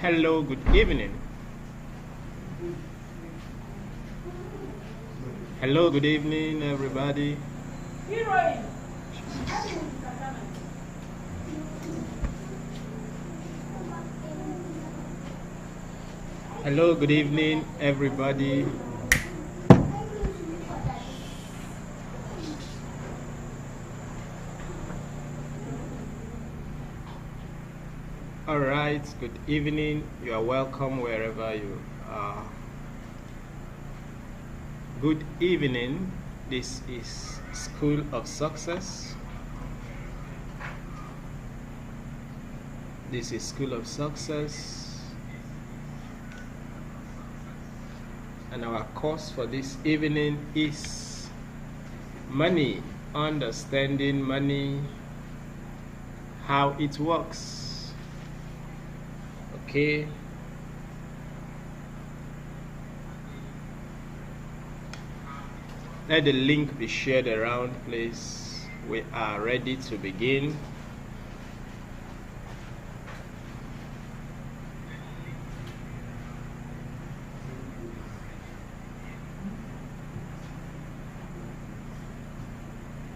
Hello, good evening. Hello, good evening, everybody. Hello, good evening, everybody. All right, good evening. You are welcome wherever you are. Good evening. This is School of Success. This is School of Success. And our course for this evening is Money, Understanding Money, How it Works. Okay. Let the link be shared around, please. We are ready to begin.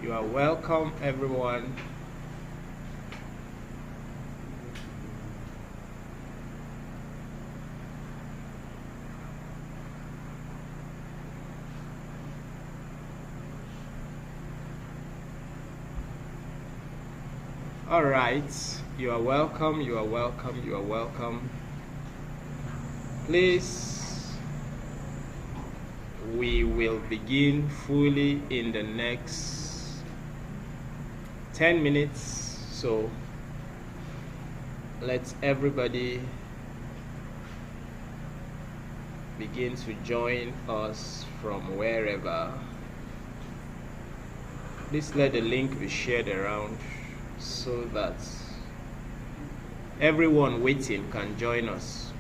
You are welcome, everyone. All right, you are welcome, you are welcome, you are welcome. Please, we will begin fully in the next 10 minutes, so let everybody begin to join us from wherever. Please let the link be shared around so that everyone waiting can join us.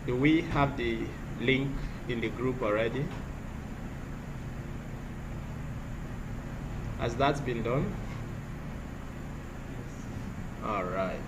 Do we have the link in the group already? Has that been done? All right.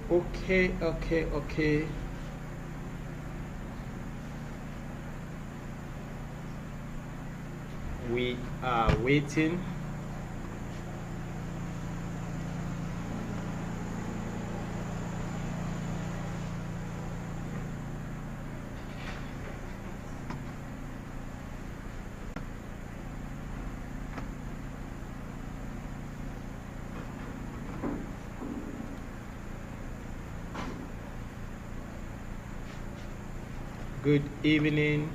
Okay. We are waiting. Good evening.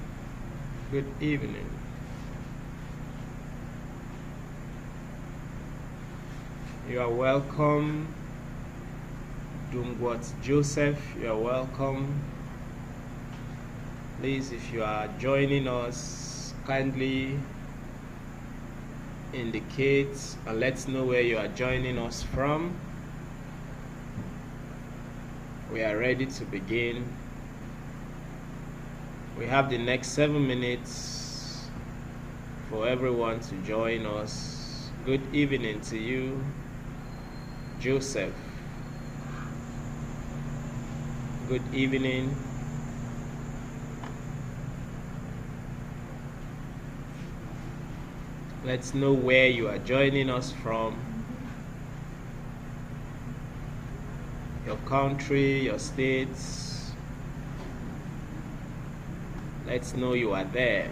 Good evening. You are welcome. Dungwat Joseph, you are welcome. Please, if you are joining us, kindly indicate and let's know where you are joining us from. We are ready to begin. We have the next 7 minutes for everyone to join us. Good evening to you, Joseph. Good evening. Let's know where you are joining us from. your country, your states. Let's know you are there.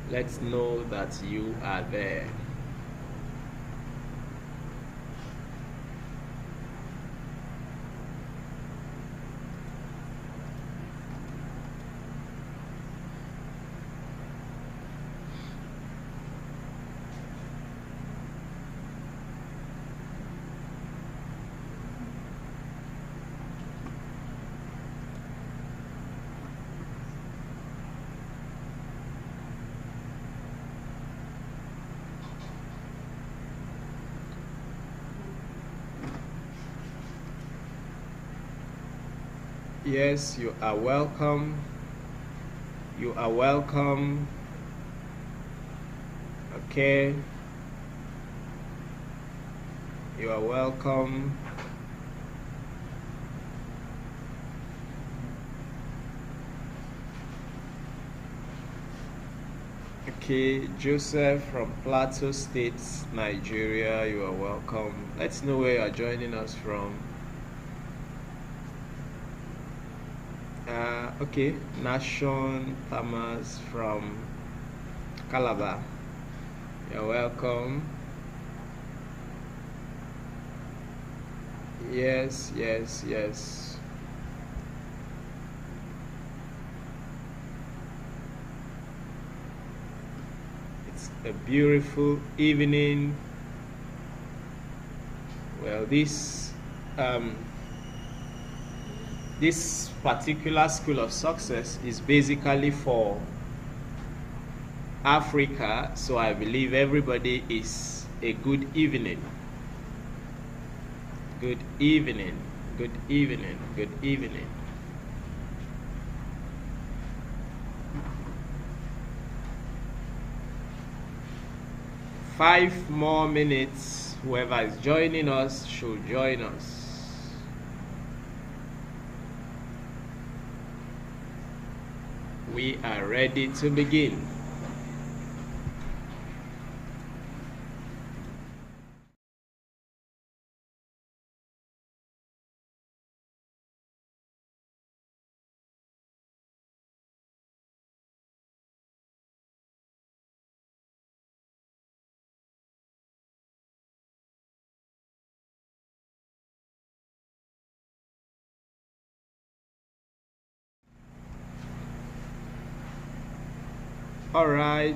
Let's know that you are there. Yes, you are welcome. You are welcome. Okay. You are welcome. Okay, Joseph from Plateau State, Nigeria, you are welcome. Let's know where you are joining us from. Okay, Nation Thomas from Calabar, you're welcome. Yes, yes, yes. It's a beautiful evening. Well, this particular School of Success is basically for Africa, so I believe everybody is a good evening. Good evening, good evening, good evening. Five more minutes. Whoever is joining us should join us. We are ready to begin. All right.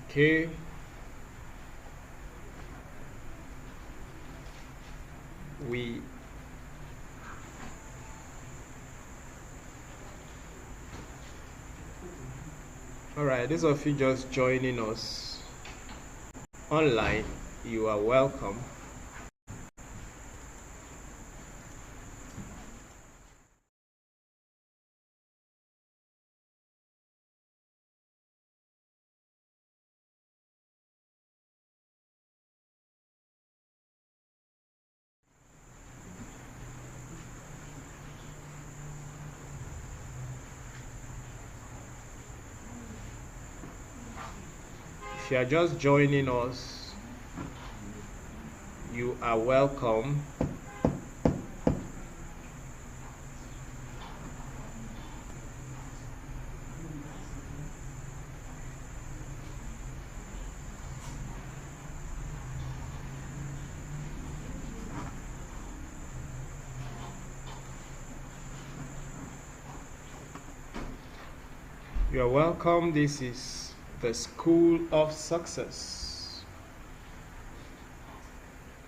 Okay. All right, those of you just joining us online, you are welcome. If you are just joining us, you are welcome. You are welcome. This is the School of Success.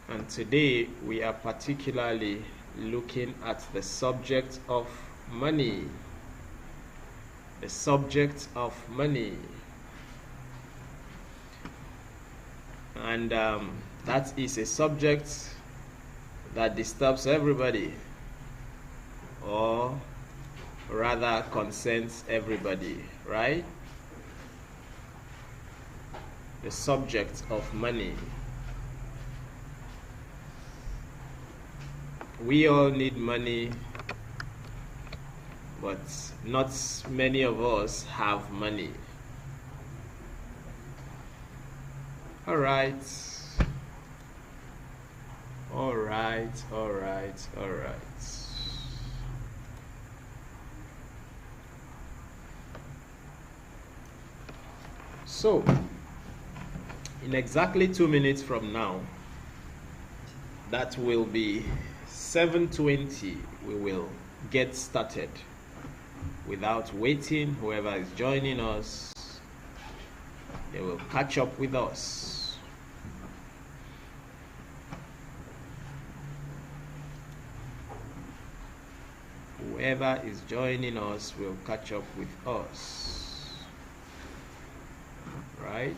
And today we are particularly looking at the subject of money. The subject of money. And that is a subject that disturbs everybody, or rather concerns everybody, right? The subject of money. We all need money, but not many of us have money. All right. So, in exactly 2 minutes from now, that will be 7:20, we will get started. Without waiting, whoever is joining us, they will catch up with us. Whoever is joining us will catch up with us, right?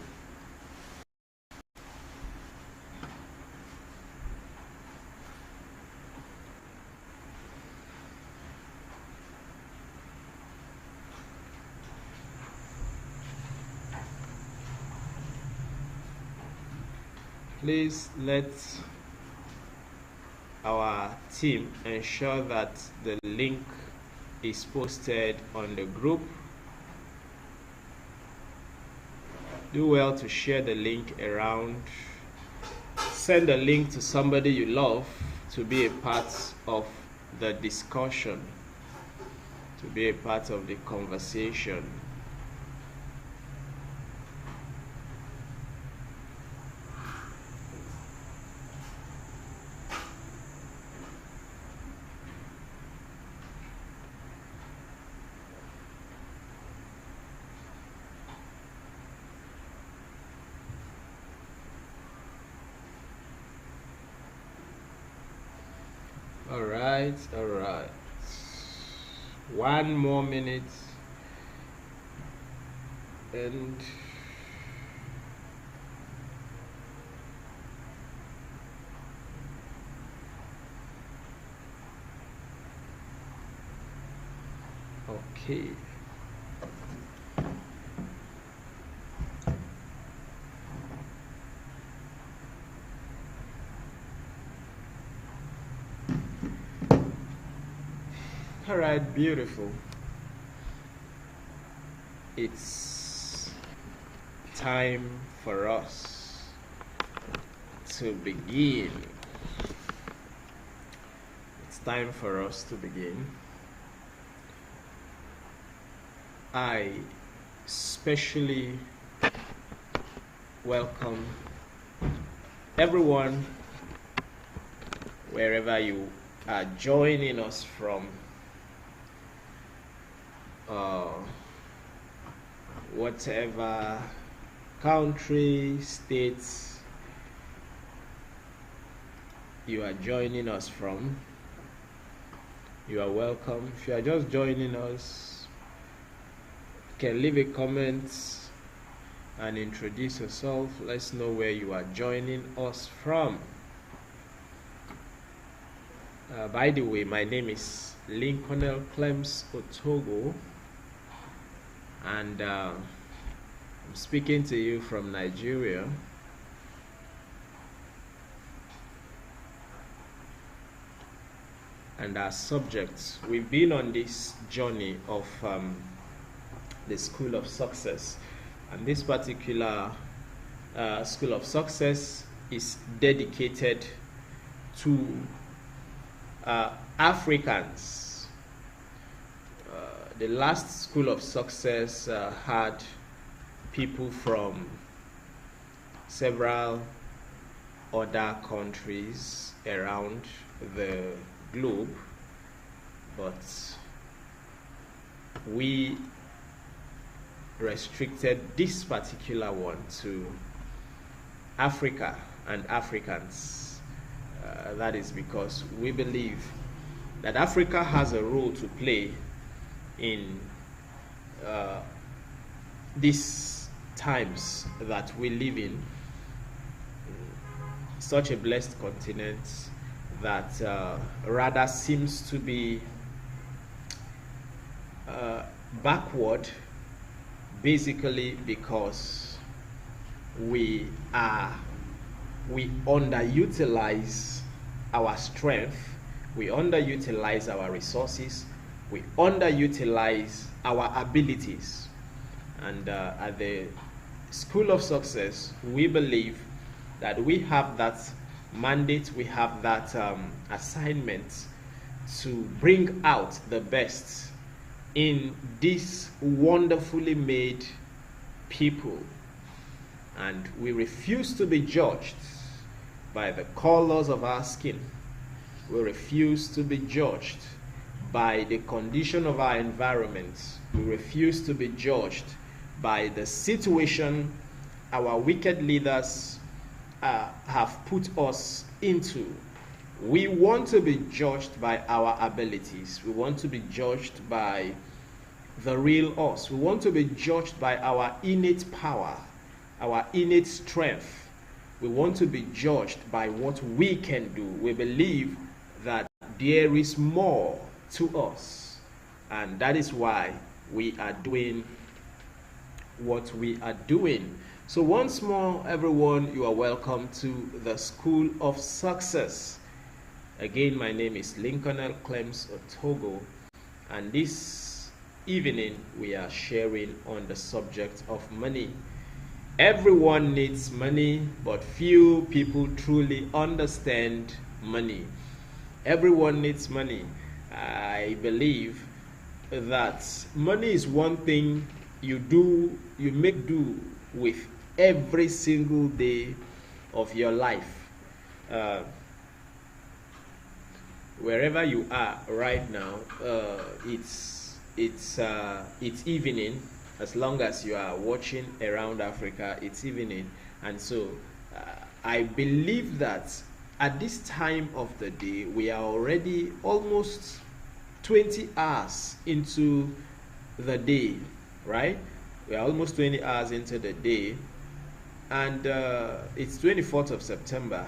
Please let our team ensure that the link is posted on the group. Do well to share the link around. Send a link to somebody you love to be a part of the discussion, to be a part of the conversation. All right. 1 more minute and okay. All right, beautiful. It's time for us to begin. It's time for us to begin. I especially welcome everyone wherever you are joining us from. Whatever country, states you are joining us from, you are welcome. If you are just joining us, you can leave a comment and introduce yourself. Let's know where you are joining us from. By the way, my name is Lincolnel Clems Otogo, and I'm speaking to you from Nigeria. And our subjects, we've been on this journey of the School of Success, and this particular School of Success is dedicated to Africans. The last School of Success had people from several other countries around the globe, but we restricted this particular one to Africa and Africans. That is because we believe that Africa has a role to play in these times that we live in. Such a blessed continent that rather seems to be backward, basically because we underutilize our strength, we underutilize our resources, we underutilize our abilities. And at the School of Success, we believe that we have that mandate, we have that assignment to bring out the best in these wonderfully made people. And we refuse to be judged by the colors of our skin. We refuse to be judged by the condition of our environment. We refuse to be judged by the situation our wicked leaders have put us into. We want to be judged by our abilities. We want to be judged by the real us. We want to be judged by our innate power, our innate strength. We want to be judged by what we can do. We believe that there is more to us, and that is why we are doing what we are doing. So once more, everyone, you are welcome to the School of Success. Again, my name is Lincoln L. Clems Otogo, and this evening we are sharing on the subject of money. Everyone needs money, but few people truly understand money. Everyone needs money. I believe that money is one thing you make do with every single day of your life. Wherever you are right now, it's evening. As long as you are watching around Africa, it's evening. And so I believe that at this time of the day, we are already almost 20 hours into the day, right? We are almost 20 hours into the day, and it's 24th of September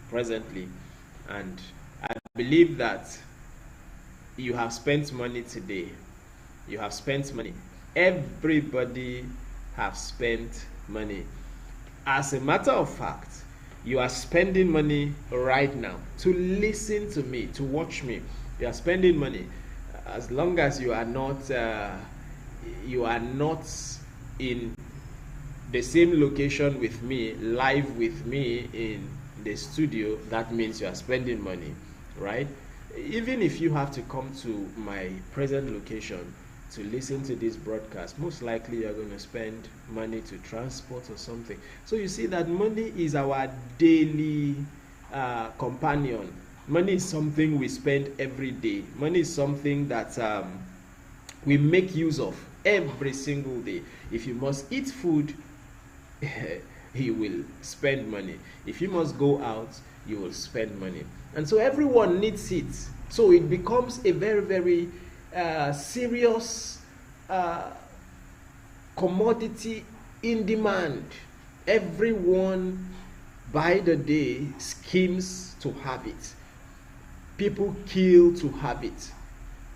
presently, and I believe that you have spent money today. You have spent money. Everybody have spent money. As a matter of fact, you are spending money right now to listen to me, to watch me. You are spending money. As long as you are not in the same location with me, live with me in the studio, that means you are spending money, right? Even if you have to come to my present location to listen to this broadcast, most likely you're going to spend money to transport or something. So you see that money is our daily companion. Money is something we spend every day. Money is something that we make use of every single day. If you must eat food, you will spend money. If you must go out, you will spend money. And so everyone needs it. So it becomes a very, very serious commodity in demand. Everyone by the day schemes to have it. People kill to have it.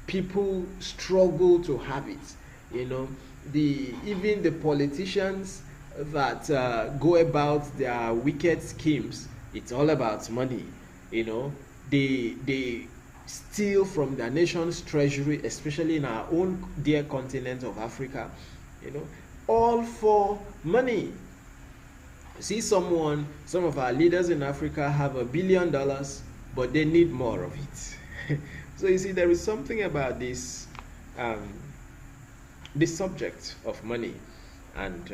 People struggle to have it. You know, even the politicians that go about their wicked schemes, it's all about money. You know, they steal from their nation's treasury, especially in our own dear continent of Africa, you know, all for money. See, some of our leaders in Africa have $1 billion, but they need more of it. So you see, there is something about this this subject of money, and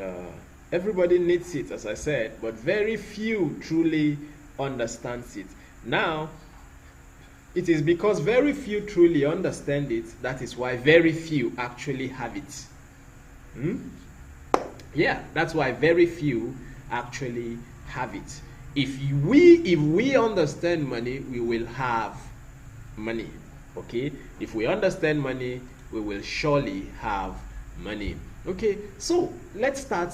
everybody needs it, as I said, but very few truly understands it. Now, it is because very few truly understand it, that is why very few actually have it. Hmm? Yeah, that's why very few actually have it. If we understand money, we will have money. Okay? If we understand money, we will surely have money. Okay, so let's start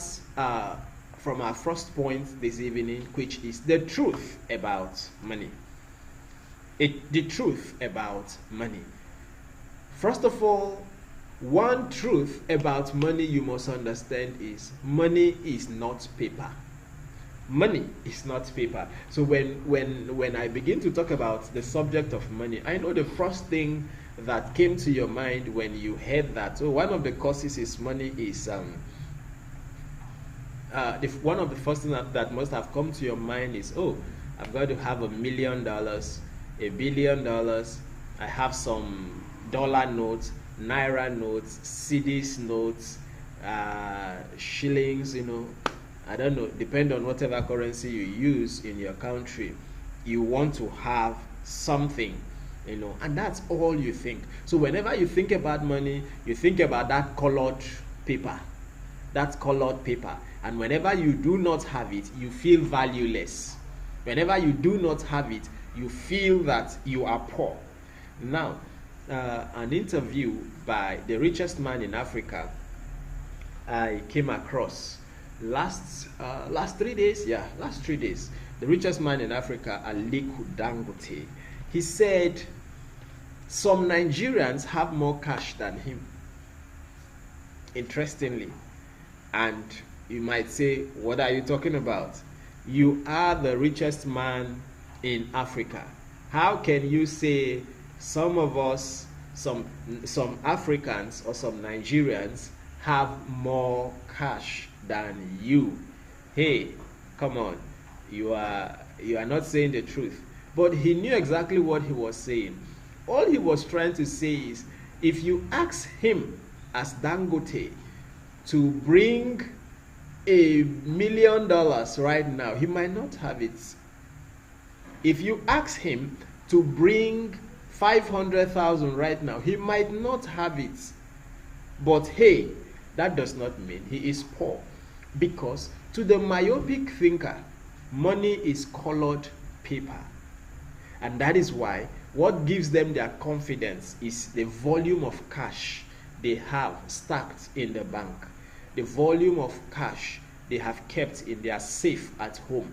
from our first point this evening, which is the truth about money. The truth about money. First of all, one truth about money you must understand is money is not paper. Money is not paper. So when I begin to talk about the subject of money, I know the first thing that came to your mind when you heard that, so one of the causes is money is one of the first things that must have come to your mind is, oh, I've got to have $1 million, $1 billion. I have some dollar notes, naira notes, cedis notes, shillings, I don't know, depend on whatever currency you use in your country. You want to have something, and that's all you think. So whenever you think about money, you think about that colored paper. And whenever you do not have it, you feel valueless. Whenever you do not have it, you feel that you are poor. Now, an interview by the richest man in Africa I came across last 3 days. Last 3 days. The richest man in Africa, Aliko Dangote, he said some Nigerians have more cash than him. Interestingly. And you might say, what are you talking about? You are the richest man in Africa. How can you say some of us, some Africans or some Nigerians have more cash than you? Hey, come on. You are not saying the truth. But he knew exactly what he was saying. All he was trying to say is, if you ask him as Dangote to bring $1 million right now, he might not have it. If you ask him to bring 500,000 right now, he might not have it. But hey, that does not mean he is poor, because to the myopic thinker, money is colored paper. And that is why what gives them their confidence is the volume of cash they have stacked in the bank, the volume of cash they have kept in their safe at home.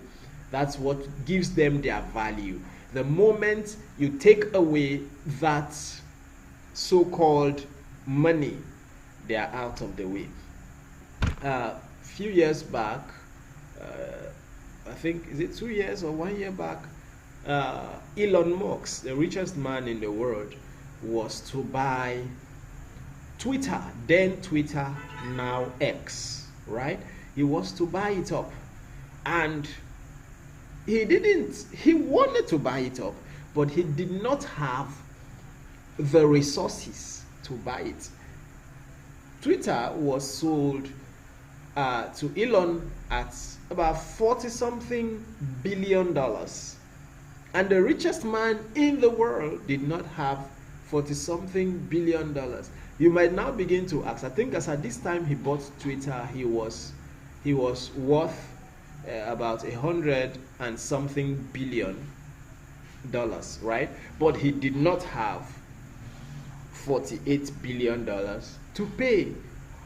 That's what gives them their value. The moment you take away that so-called money, they are out of the way. Few years back, I think, is it 2 years or 1 year back, Elon Musk, the richest man in the world, was to buy Twitter, then Twitter, now X, right? He was to buy it up, and he wanted to buy it up, but he did not have the resources to buy it. Twitter was sold to Elon at about 40 something billion dollars, and the richest man in the world did not have 40 something billion dollars. You might now begin to ask, I think as at this time he bought Twitter, he was worth about 100 and something billion dollars, right? But he did not have $48 billion to pay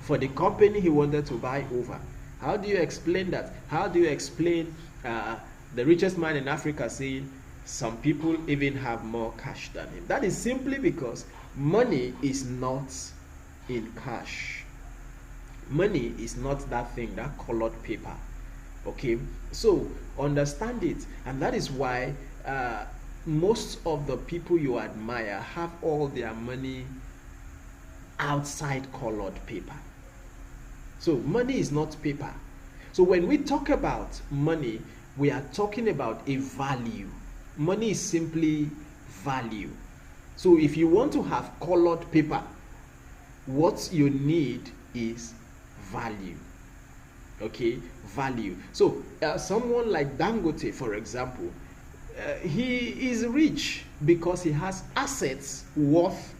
for the company he wanted to buy over. How do you explain that? How do you explain the richest man in Africa saying some people even have more cash than him? That is simply because money is not in cash. Money is not that thing, that colored paper. Okay, so understand it, and that is why most of the people you admire have all their money outside colored paper. So money is not paper. So when we talk about money, we are talking about a value. Money is simply value. So if you want to have colored paper, what you need is value. Okay, value. So someone like Dangote, for example, he is rich because he has assets worth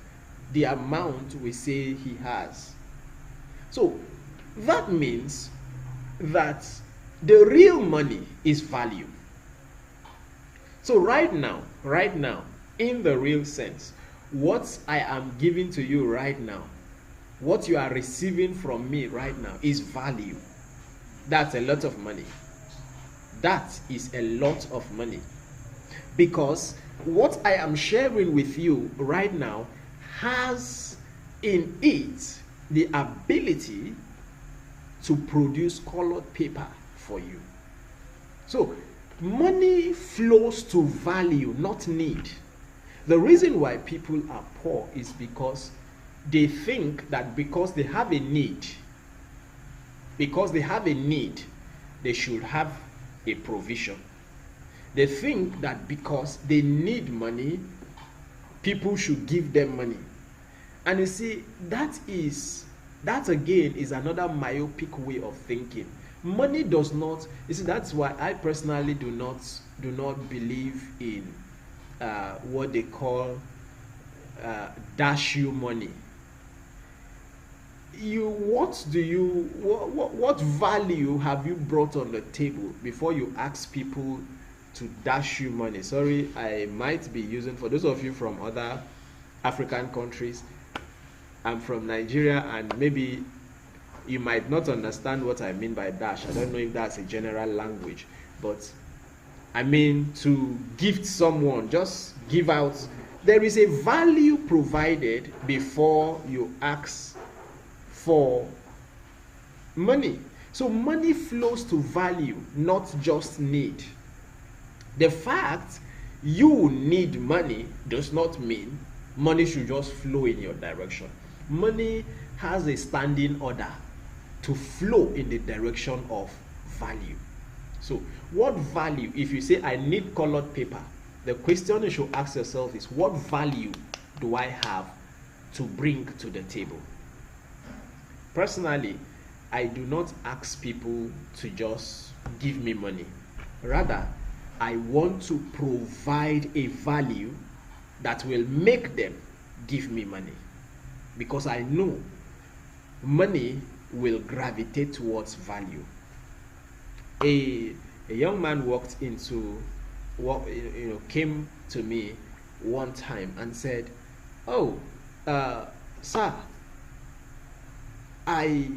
the amount we say he has. So that means that the real money is value. So right now, in the real sense, what I am giving to you right now, what you are receiving from me right now is value. That's a lot of money. That is a lot of money. Because what I am sharing with you right now has in it the ability to produce colored paper for you. So money flows to value, not need. The reason why people are poor is because they think that because they have a need, they should have a provision. They think that because they need money, people should give them money. And you see, that again is another myopic way of thinking. Money does not, you see, that's why I personally do not believe in what they call dash you money. What value have you brought on the table before you ask people to dash you money? Sorry, I might be using, for those of you from other African countries, I'm from Nigeria, and maybe you might not understand what I mean by dash. I don't know if that's a general language, but I mean to gift someone, just give out. There is a value provided before you ask for money. So money flows to value, not just need. The fact you need money does not mean money should just flow in your direction. Money has a standing order to flow in the direction of value. So what value, if you say I need colored paper, the question you should ask yourself is, what value do I have to bring to the table? Personally, I do not ask people to just give me money. Rather, I want to provide a value that will make them give me money. Because I know money will gravitate towards value. A young man came to me one time and said, "Oh, sir, I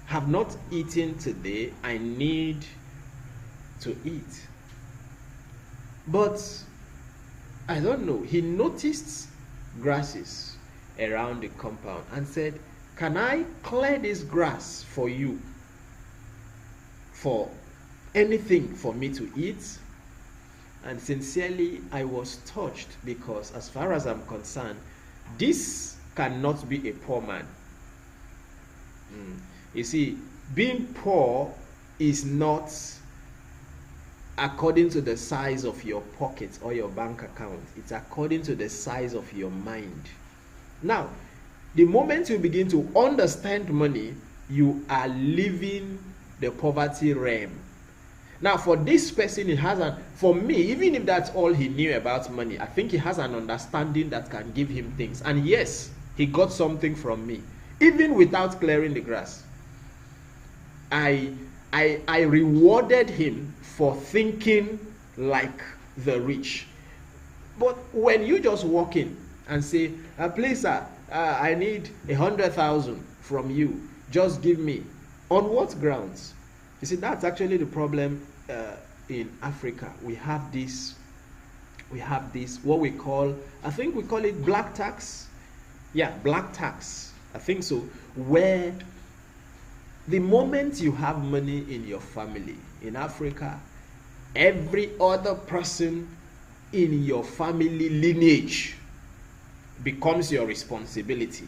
have not eaten today. I need to eat." But I don't know. He noticed grasses around the compound and said, "Can I clear this grass for you for anything for me to eat?" And sincerely, I was touched, because as far as I'm concerned, this cannot be a poor man. You see, being poor is not according to the size of your pocket or your bank account. It's according to the size of your mind. Now, the moment you begin to understand money, you are leaving the poverty realm. Now, for this person, for me, even if that's all he knew about money, I think he has an understanding that can give him things. And yes, he got something from me, even without clearing the grass. I rewarded him for thinking like the rich. But when you just walk in and say, "Please, sir, I need 100,000 from you, just give me," on what grounds? You see, that's actually the problem in Africa. We have this, what we call, I think we call it black tax. Yeah, black tax. I think so. Where the moment you have money in your family, in Africa, every other person in your family lineage becomes your responsibility.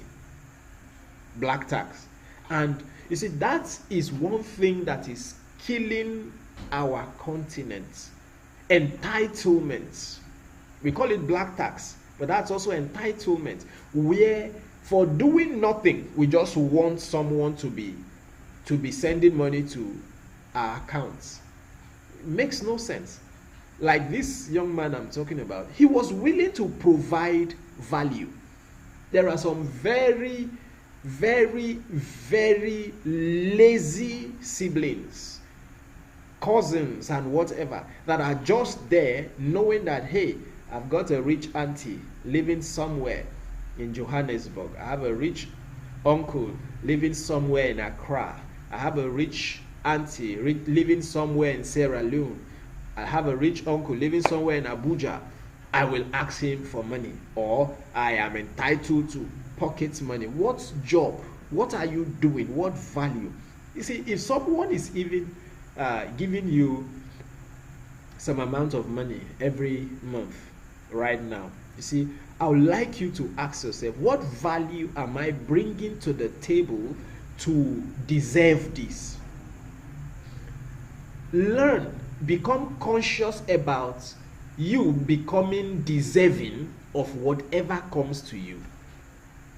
Black tax. And you see, that is one thing that is killing our continent. Entitlement. We call it black tax, but that's also entitlement, where for doing nothing, we just want someone to be sending money to our accounts. It makes no sense. Like this young man I'm talking about, he was willing to provide value. There are some very very, very lazy siblings, cousins and whatever, that are just there knowing that, hey, I've got a rich auntie living somewhere in Johannesburg. I have a rich uncle living somewhere in Accra. I have a rich auntie living somewhere in Sierra Leone. I have a rich uncle living somewhere in Abuja. I will ask him for money, or I am entitled to pocket money. What job? What are you doing? What value? You see, if someone is even giving you some amount of money every month right now, you see, I would like you to ask yourself, what value am I bringing to the table to deserve this? Learn, become conscious about you becoming deserving of whatever comes to you.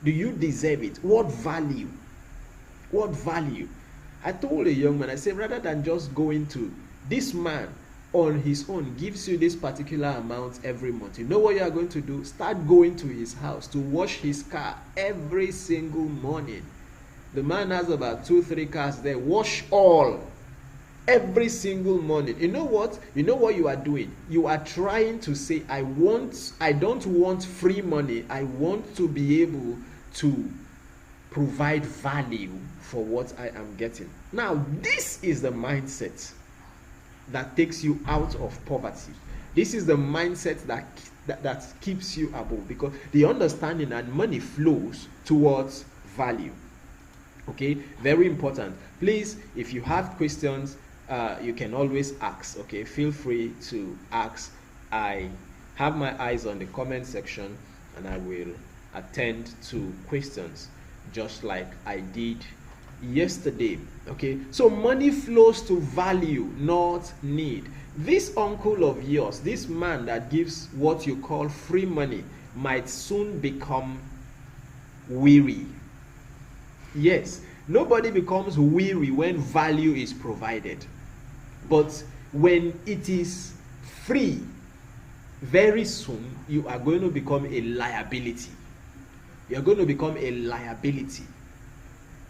Do you deserve it? What value? What value? I told a young man, I said, rather than just going to this man on his own gives you this particular amount every month, you know what you are going to do? Start going to his house to wash his car every single morning. The man has about 2-3 cars there. Wash all every single morning. You know what you are doing? You are trying to say, I don't want free money. I want to be able to provide value for what I am getting. Now, this is the mindset that takes you out of poverty. This is the mindset that keeps you above, because the understanding that money flows towards value. Okay, very important. Please, if you have questions, you can always ask. Okay, feel free to ask. I have my eyes on the comment section, and I will attend to questions just like I did yesterday. Okay, so money flows to value, not need. This uncle of yours, this man that gives what you call free money, might soon become weary. Yes, nobody becomes weary when value is provided, but when it is free, very soon you are going to become a liability. You are going to become a liability.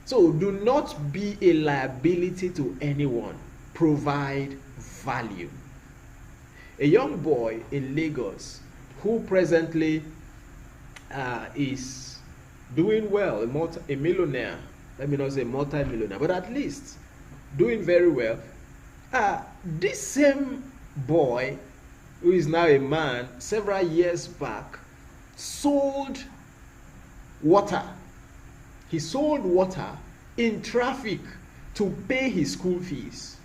So do not be a liability to anyone. Provide value. A young boy in Lagos who presently is doing well, a millionaire, let me not say multi-millionaire, but at least doing very well. This same boy, who is now a man, several years back, sold water. He sold water in traffic to pay his school fees.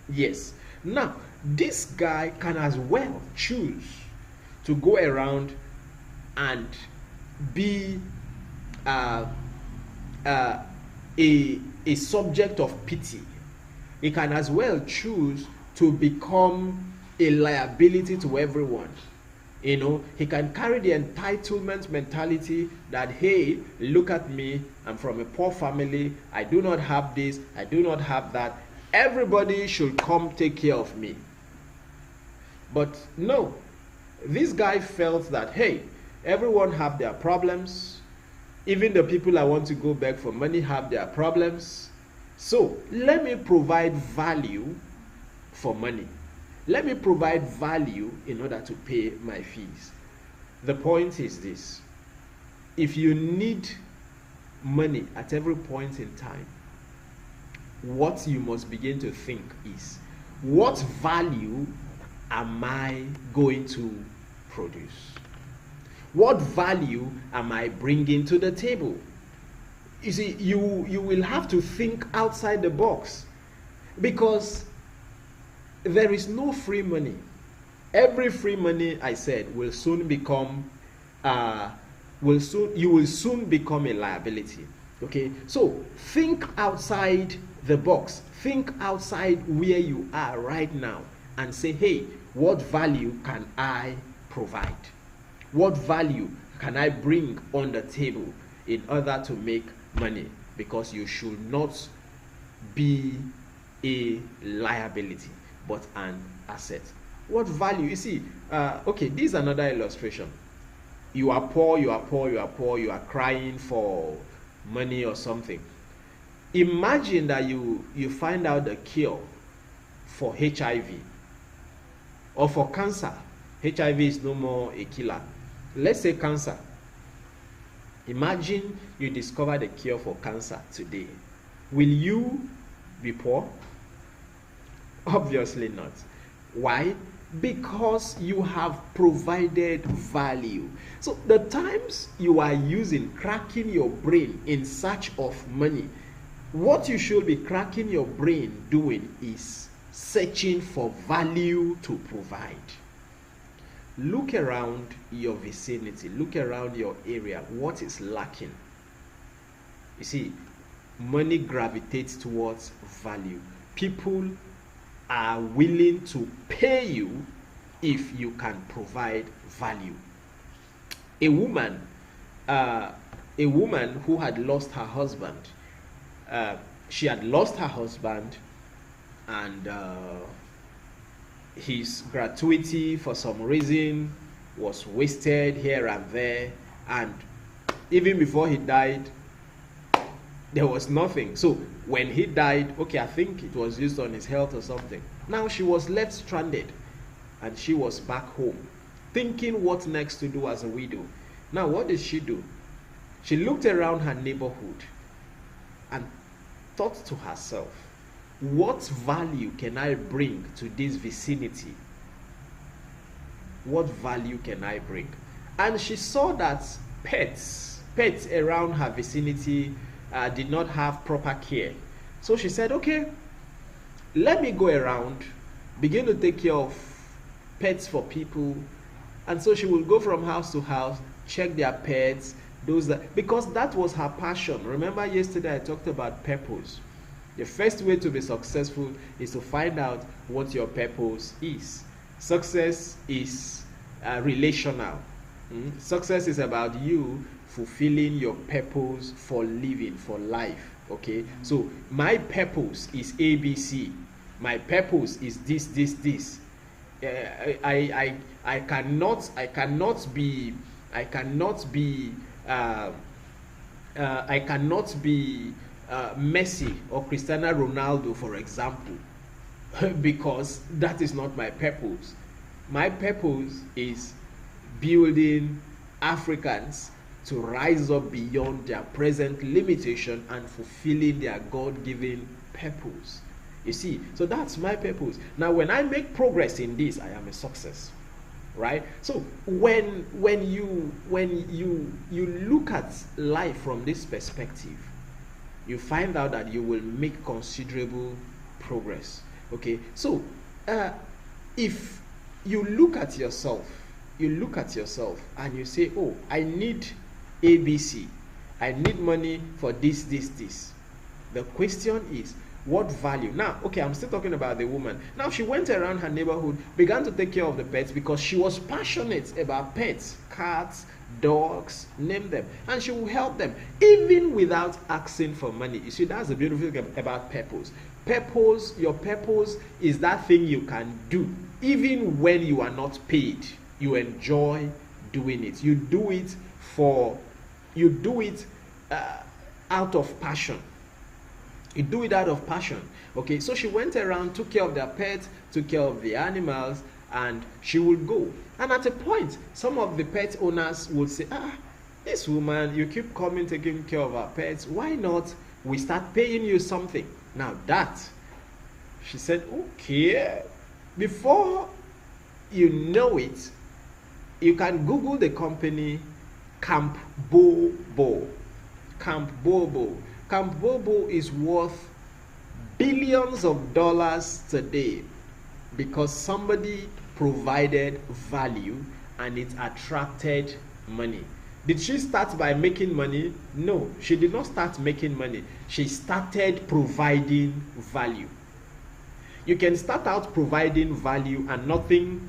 Yes. Now, this guy can as well choose to go around and be a subject of pity. He can as well choose to become a liability to everyone. You know, he can carry the entitlement mentality that, hey, look at me, I'm from a poor family, I do not have this, I do not have that, everybody should come take care of me. But no, this guy felt that, hey, everyone have their problems, even the people I want to go beg for money have their problems, so let me provide value for money. Let me provide value in order to pay my fees. The point is this: if you need money at every point in time, what you must begin to think is, what value am I going to produce? What value am I bringing to the table? You see, you will have to think outside the box, because there is no free money. Every free money, I said, will soon become you will soon become a liability. Okay, so think outside the box. Think outside where you are right now and say, hey, what value can I provide? What value can I bring on the table in order to make money? Because you should not be a liability, but an asset. What value? You see, okay, this is another illustration. You are poor, you are poor, you are poor, you are crying for money or something. Imagine that you find out the cure for HIV or for cancer. HIV is no more a killer. Let's say cancer. Imagine you discover the cure for cancer today. Will you be poor? Obviously not. Why? Because you have provided value. So the times you are using cracking your brain in search of money, what you should be cracking your brain doing is searching for value to provide. Look around your vicinity, look around your area. What is lacking? You see, money gravitates towards value. People are willing to pay you if you can provide value. A woman who had lost her husband, she had lost her husband, and his gratuity for some reason was wasted here and there, and even before he died there was nothing. So when he died, okay, I think it was used on his health or something. Now she was left stranded, and she was back home thinking what next to do as a widow. Now what did she do? She looked around her neighborhood and thought to herself, what value can I bring to this vicinity? What value can I bring? And she saw that pets around her vicinity did not have proper care. So she said, okay, let me go around, begin to take care of pets for people. And so she will go from house to house, check their pets, because that was her passion. Remember yesterday I talked about purpose. The first way to be successful is to find out what your purpose is. Success is relational. Success is about you fulfilling your purpose for living, for life. Okay, so my purpose is ABC. My purpose is this. I cannot be Messi or Cristiano Ronaldo, for example, because that is not my purpose. My purpose is building Africans to rise up beyond their present limitation and fulfilling their God-given purpose. You see, so that's my purpose. Now, when I make progress in this, I am a success, right? So when you look at life from this perspective, you find out that you will make considerable progress. Okay, so if you look at yourself and you say, oh, I need ABC, I need money for this. The question is, what value? Now, okay, I'm still talking about the woman. Now, she went around her neighborhood, began to take care of the pets because she was passionate about pets, cats, dogs, name them, and she will help them even without asking for money. You see, that's the beautiful thing about purpose. Your purpose is that thing you can do even when you are not paid. You enjoy doing it. You do it out of passion. You do it out of passion. Okay, so she went around, took care of their pets, took care of the animals, and she would go. And at a point, some of the pet owners would say, this woman, you keep coming taking care of our pets. Why not we start paying you something? Now that, she said, okay. Before you know it, you can Google the company Camp Bobo. Camp Bobo. Camp Bobo is worth billions of dollars today because somebody provided value and it attracted money. Did she start by making money? No, she did not start making money. She started providing value. You can start out providing value and nothing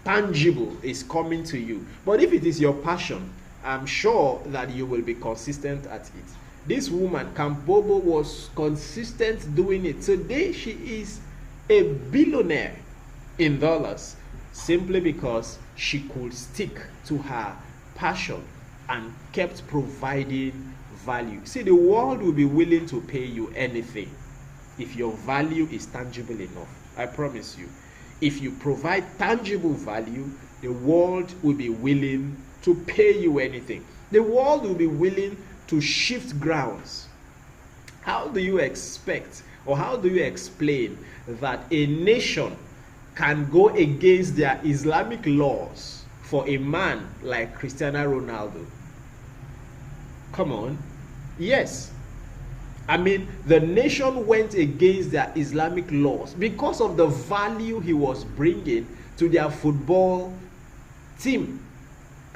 tangible is coming to you. But if it is your passion, I'm sure that you will be consistent at it. This woman, Camp Bobo, was consistent doing it. Today, she is a billionaire in dollars simply because she could stick to her passion and kept providing value. See, the world will be willing to pay you anything if your value is tangible enough. I promise you. If you provide tangible value, the world will be willing to pay you anything. The world will be willing to shift grounds. How do you expect, or how do you explain that a nation can go against their Islamic laws for a man like Cristiano Ronaldo? Come on. Yes. I mean, the nation went against their Islamic laws because of the value he was bringing to their football team.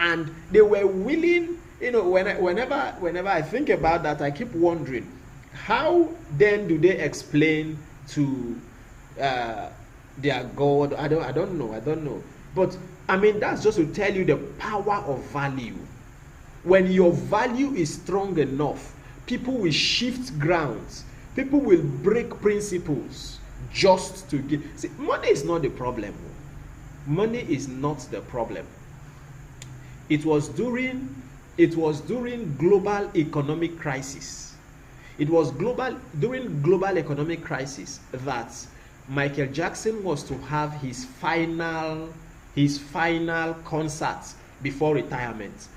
And they were willing, you know, whenever I think about that, I keep wondering, how then do they explain to their God? I don't know. But I mean, that's just to tell you the power of value. When your value is strong enough, people will shift grounds. People will break principles just to give. See, money is not the problem. Money is not the problem. It was during global economic crisis. It was during global economic crisis that Michael Jackson was to have his final concert before retirement.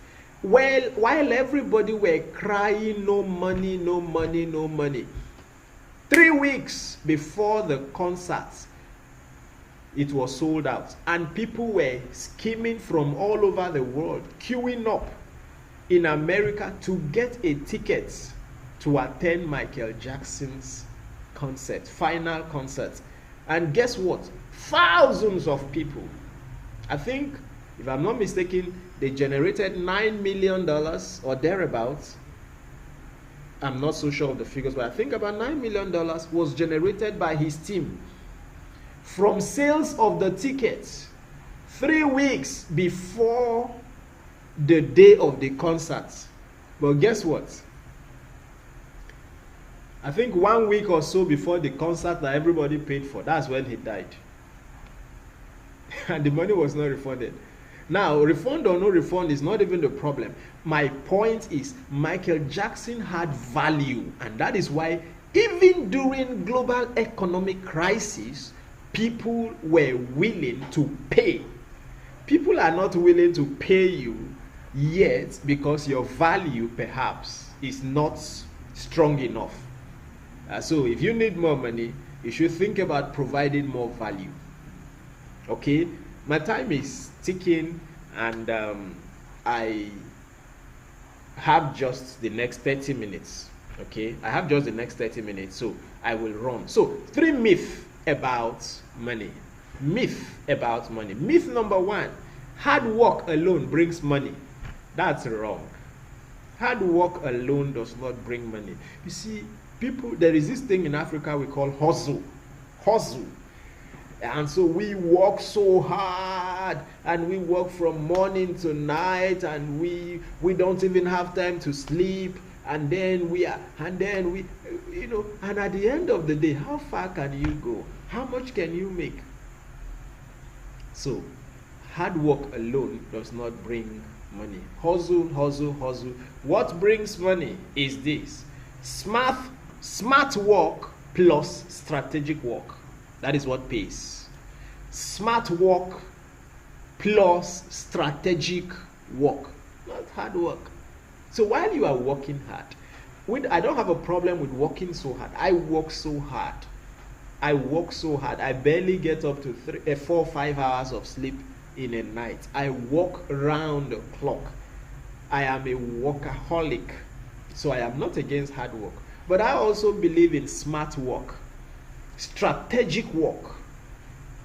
Well, while everybody were crying, no money, no money, no money. 3 weeks before the concert, it was sold out. And people were scheming from all over the world, queuing up in America to get a ticket to attend Michael Jackson's concert, final concert. And guess what? Thousands of people. I think, if I'm not mistaken, they generated $9 million or thereabouts. I'm not so sure of the figures, but I think about $9 million was generated by his team from sales of the tickets 3 weeks before the day of the concert. But guess what? I think 1 week or so before the concert that everybody paid for, that's when he died. And the money was not refunded. Now, refund or no refund is not even the problem. My point is, Michael Jackson had value, and that is why even during global economic crisis, people were willing to pay. People are not willing to pay you yet because your value perhaps is not strong enough. So if you need more money, you should think about providing more value. Okay, my time is ticking, and I have just the next 30 minutes. Okay, I have just the next 30 minutes, so I will run. So 3 myths about money. Myth about money. Myth number 1: hard work alone brings money. That's wrong. Hard work alone does not bring money. You see, people, there is this thing in Africa we call hustle. And so we work so hard, and we work from morning to night, and we don't even have time to sleep, and then we and at the end of the day, how far can you go? How much can you make? So hard work alone does not bring money. Hustle. What brings money is this: smart work plus strategic work. That is what pays. Smart work plus strategic work, not hard work. So while you are working hard, I don't have a problem with working so hard. I work so hard. I barely get up to 4 or 5 hours of sleep in a night. I work round the clock. I am a workaholic. So I am not against hard work. But I also believe in smart work, strategic work.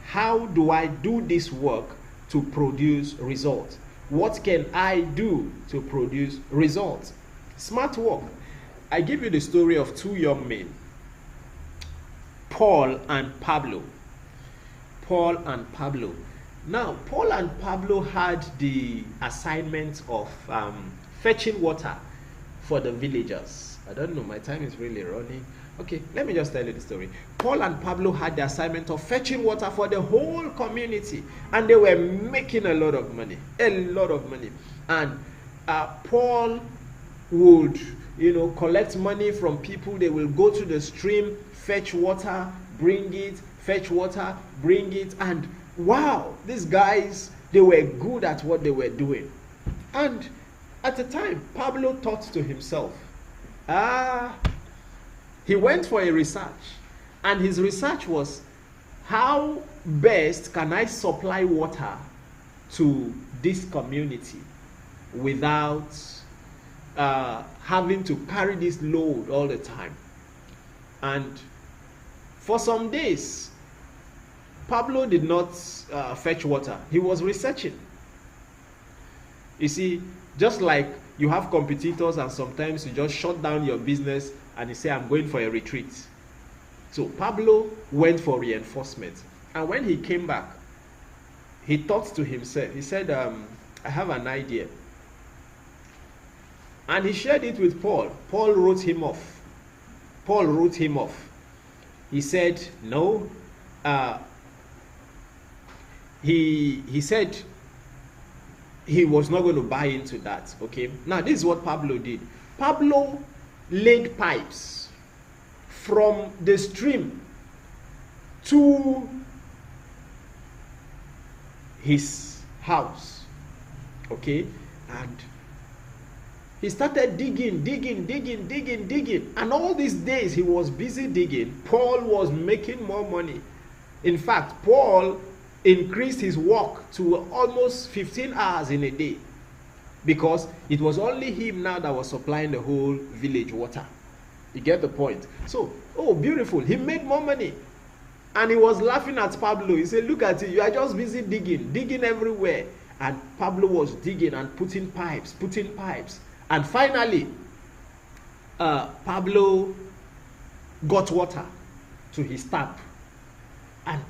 How do I do this work to produce results? What can I do to produce results? Smart work. I give you the story of 2 young men, Paul and Pablo. Now, Paul and Pablo had the assignment of fetching water for the villagers. I don't know, my time is really running. Okay, let me just tell you the story. Paul and Pablo had the assignment of fetching water for the whole community, and they were making a lot of money. And Paul would, collect money from people. They will go to the stream, fetch water, bring it, fetch water, bring it, and wow, these guys, they were good at what they were doing. And at the time, Pablo thought to himself, he went for a research, and his research was, how best can I supply water to this community without having to carry this load all the time? And for some days, Pablo did not fetch water. He was researching. You see, just like you have competitors and sometimes you just shut down your business and you say, I'm going for a retreat. So Pablo went for reinforcement. And when he came back, he thought to himself, he said, I have an idea. And he shared it with Paul. Paul wrote him off. He said, no. He said he was not going to buy into that. Okay. Now, this is what Pablo did. Pablo laid pipes from the stream to his house. Okay. And he started digging. And all these days he was busy digging. Paul was making more money. In fact, Paul increased his work to almost 15 hours in a day, because it was only him now that was supplying the whole village water. You get the point? So, beautiful. He made more money. And he was laughing at Pablo. He said, look at you. You are just busy digging everywhere. And Pablo was digging and putting pipes. And finally, Pablo got water to his tap. And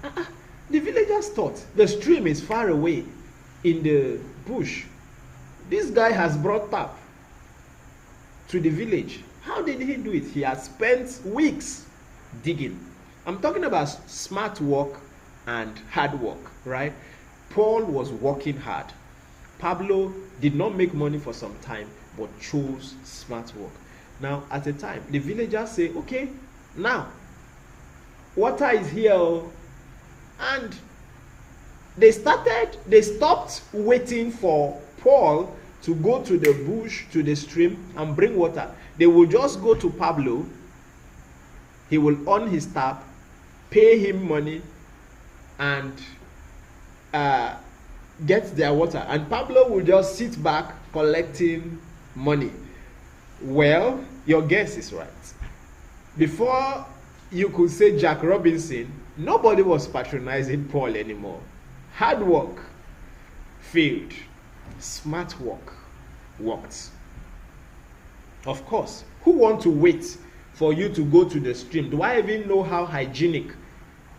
the villagers thought the stream is far away in the bush. This guy has brought tap to the village. How did he do it? He had spent weeks digging. I'm talking about smart work and hard work, right? Paul was working hard. Pablo did not make money for some time, but chose smart work. Now, at the time, the villagers say, okay, now, water is here. And they stopped waiting for Paul to go to the bush, to the stream, and bring water. They will just go to Pablo. He will on his tap, pay him money, and get their water. And Pablo will just sit back collecting money. Well, your guess is right. Before you could say Jack Robinson, nobody was patronizing Paul anymore. Hard work failed. Smart work worked. Of course, who want to wait for you to go to the stream? Do I even know how hygienic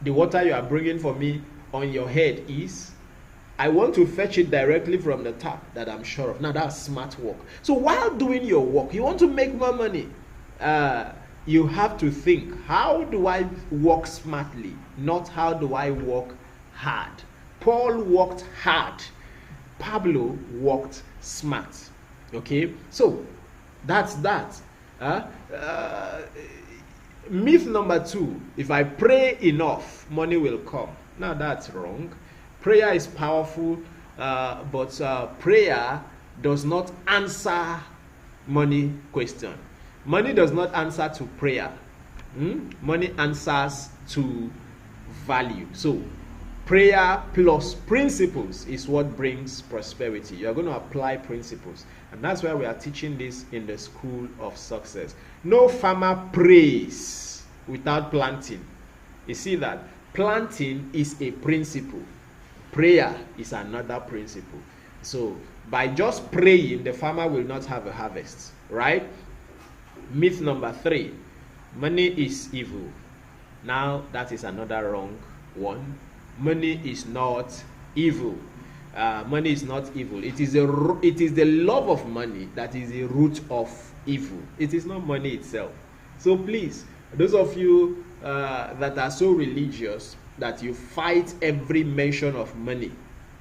the water you are bringing for me on your head is? I want to fetch it directly from the tap that I'm sure of. Now, that's smart work. So while doing your work, you want to make more money. You have to think, how do I work smartly? Not how do I work hard. Paul worked hard. Pablo worked smart. Okay? So, that's that. Myth number 2, if I pray enough, money will come. Now, that's wrong. Prayer is powerful, but prayer does not answer money question. Money does not answer to prayer. Money answers to value. So, prayer plus principles is what brings prosperity. You are going to apply principles. And that's why we are teaching this in the School of Success. No farmer prays without planting. You see that? Planting is a principle. Prayer is another principle. So, by just praying, the farmer will not have a harvest. Right? Myth number 3, money is evil. Now, that is another wrong one. Money is not evil. Money is not evil. It is the love of money that is the root of evil. It is not money itself. So please, Those of you that are so religious that you fight every mention of money,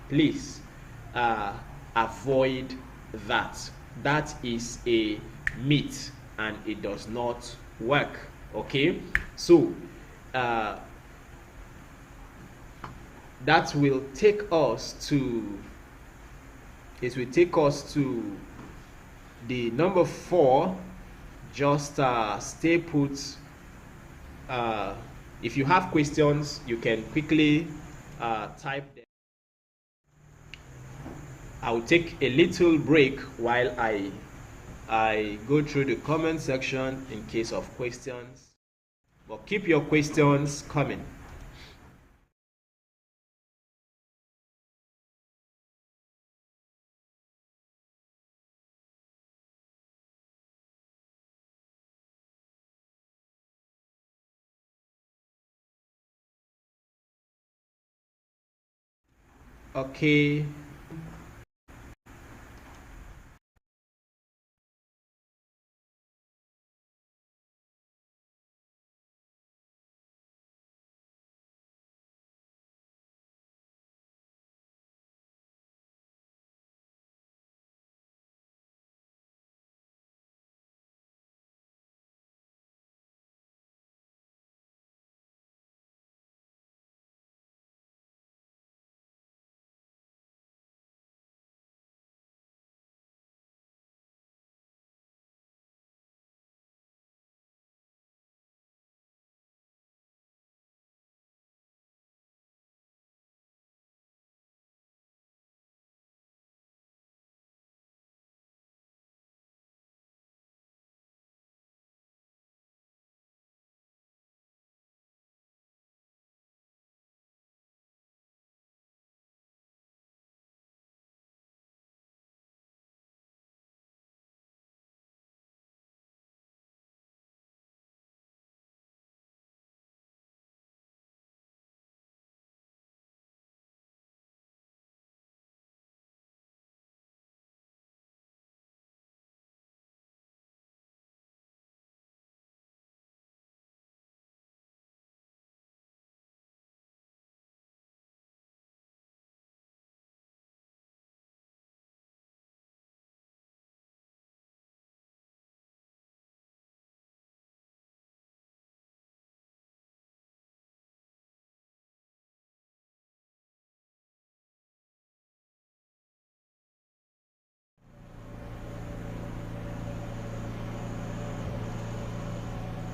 please avoid that. That is a myth and it does not work. Okay, so that will take us to the number 4. Just stay put. If you have questions, you can quickly type them. I'll take a little break while I go through the comment section in case of questions. But keep your questions coming. Okay.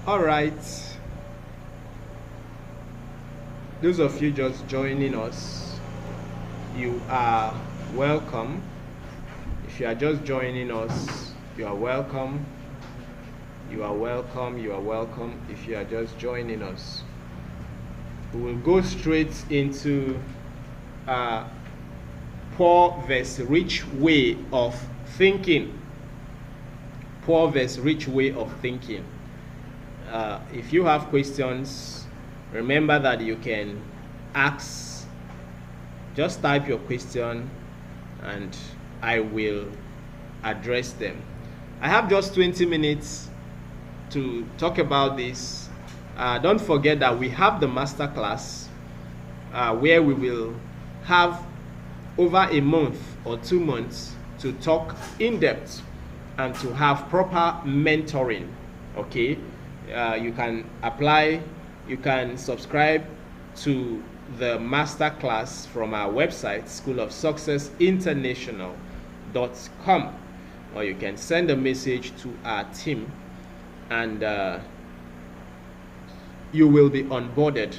All right. Those of you just joining us, you are welcome. If you are just joining us, you are welcome. You are welcome. You are welcome. If you are just joining us, we will go straight into poor versus rich way of thinking. Poor versus rich way of thinking. If you have questions, remember that you can ask. Just type your question and I will address them. I have just 20 minutes to talk about this. Don't forget that we have the master class where we will have over a month or 2 months to talk in depth and to have proper mentoring. Okay, you can apply, you can subscribe to the master class from our website, schoolofsuccessinternational.com, or you can send a message to our team and you will be onboarded.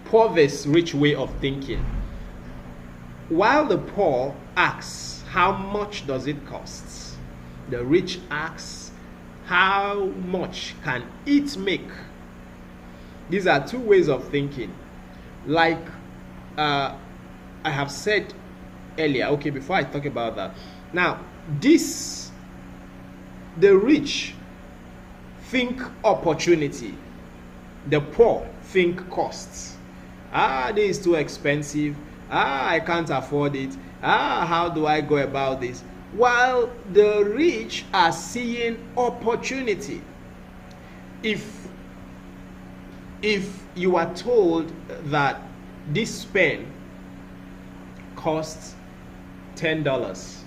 Poor versus rich way of thinking. While the poor asks, how much does it cost? The rich asks, how much can it make? These are two ways of thinking. Like I have said earlier, okay, before I talk about that, now the rich think opportunity, the poor think costs. This is too expensive. I can't afford it. How do I go about this? While the rich are seeing opportunity. if you are told that this pen costs $10,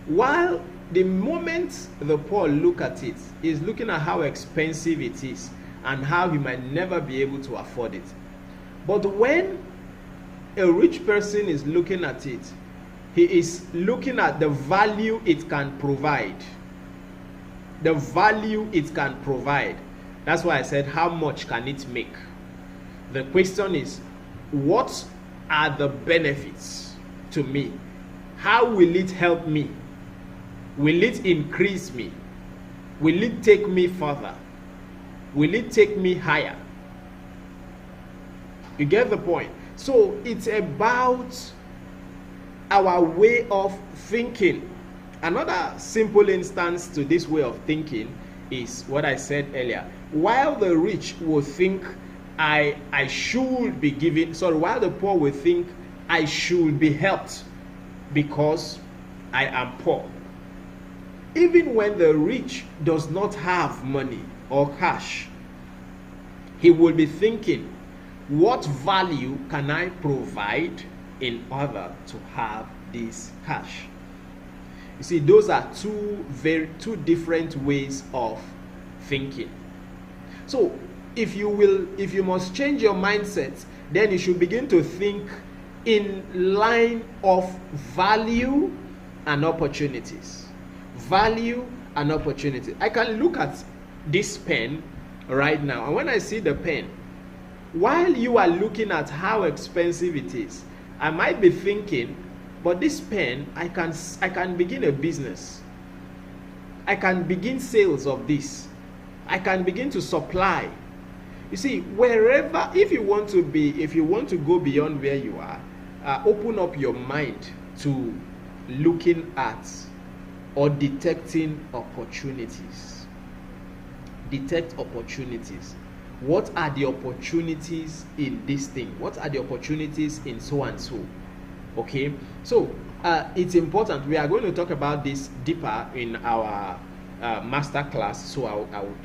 while the moment the poor look at it is looking at how expensive it is and how he might never be able to afford it. But when a rich person is looking at it, he is looking at the value it can provide. The value it can provide. That's why I said, how much can it make? The question is, what are the benefits to me? How will it help me? Will it increase me? Will it take me further? Will it take me higher? You get the point? So it's about our way of thinking. Another simple instance to this way of thinking is what I said earlier. While the rich will think I should be given, while the poor will think I should be helped because I am poor. Even when the rich does not have money or cash, he will be thinking, what value can I provide in order to have this cash? You see, those are two different ways of thinking. So if you must change your mindset, then you should begin to think in line of value and opportunities. Value and opportunity. I can look at this pen right now, and when I see the pen, while you are looking at how expensive it is, I might be thinking, but this pen, I can begin a business. I can begin sales of this. I can begin to supply. You see, wherever, if you want to go beyond where you are, open up your mind to looking at or detecting opportunities. Detect opportunities. What are the opportunities in this thing? What are the opportunities in so and so? Okay, so it's important. We are going to talk about this deeper in our master class, so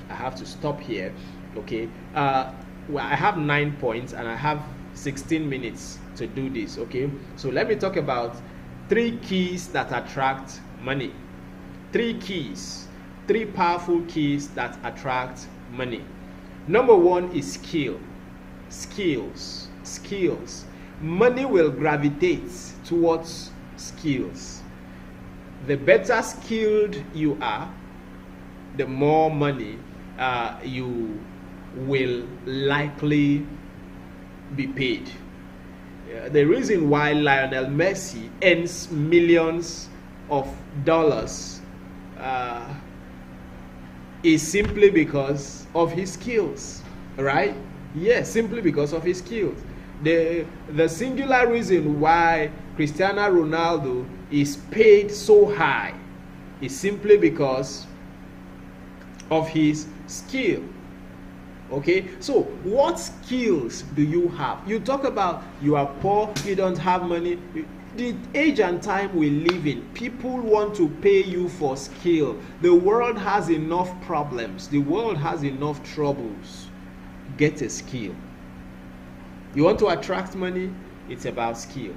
I have to stop here. Okay, well, I have 9 points and I have 16 minutes to do this. Okay, so let me talk about 3 keys that attract money. 3 keys, 3 powerful keys that attract money. Number 1 is skills. Money will gravitate towards skills. The better skilled you are, the more money you will likely be paid. The reason why Lionel Messi earns millions of dollars is simply because of his skills, right? Yes, simply because of his skills. The singular reason why Cristiano Ronaldo is paid so high is simply because of his skill. Okay, so what skills do you have? You talk about you are poor, you don't have money. The age and time we live in, people want to pay you for skill. The world has enough problems. The world has enough troubles. Get a skill. You want to attract money? It's about skill.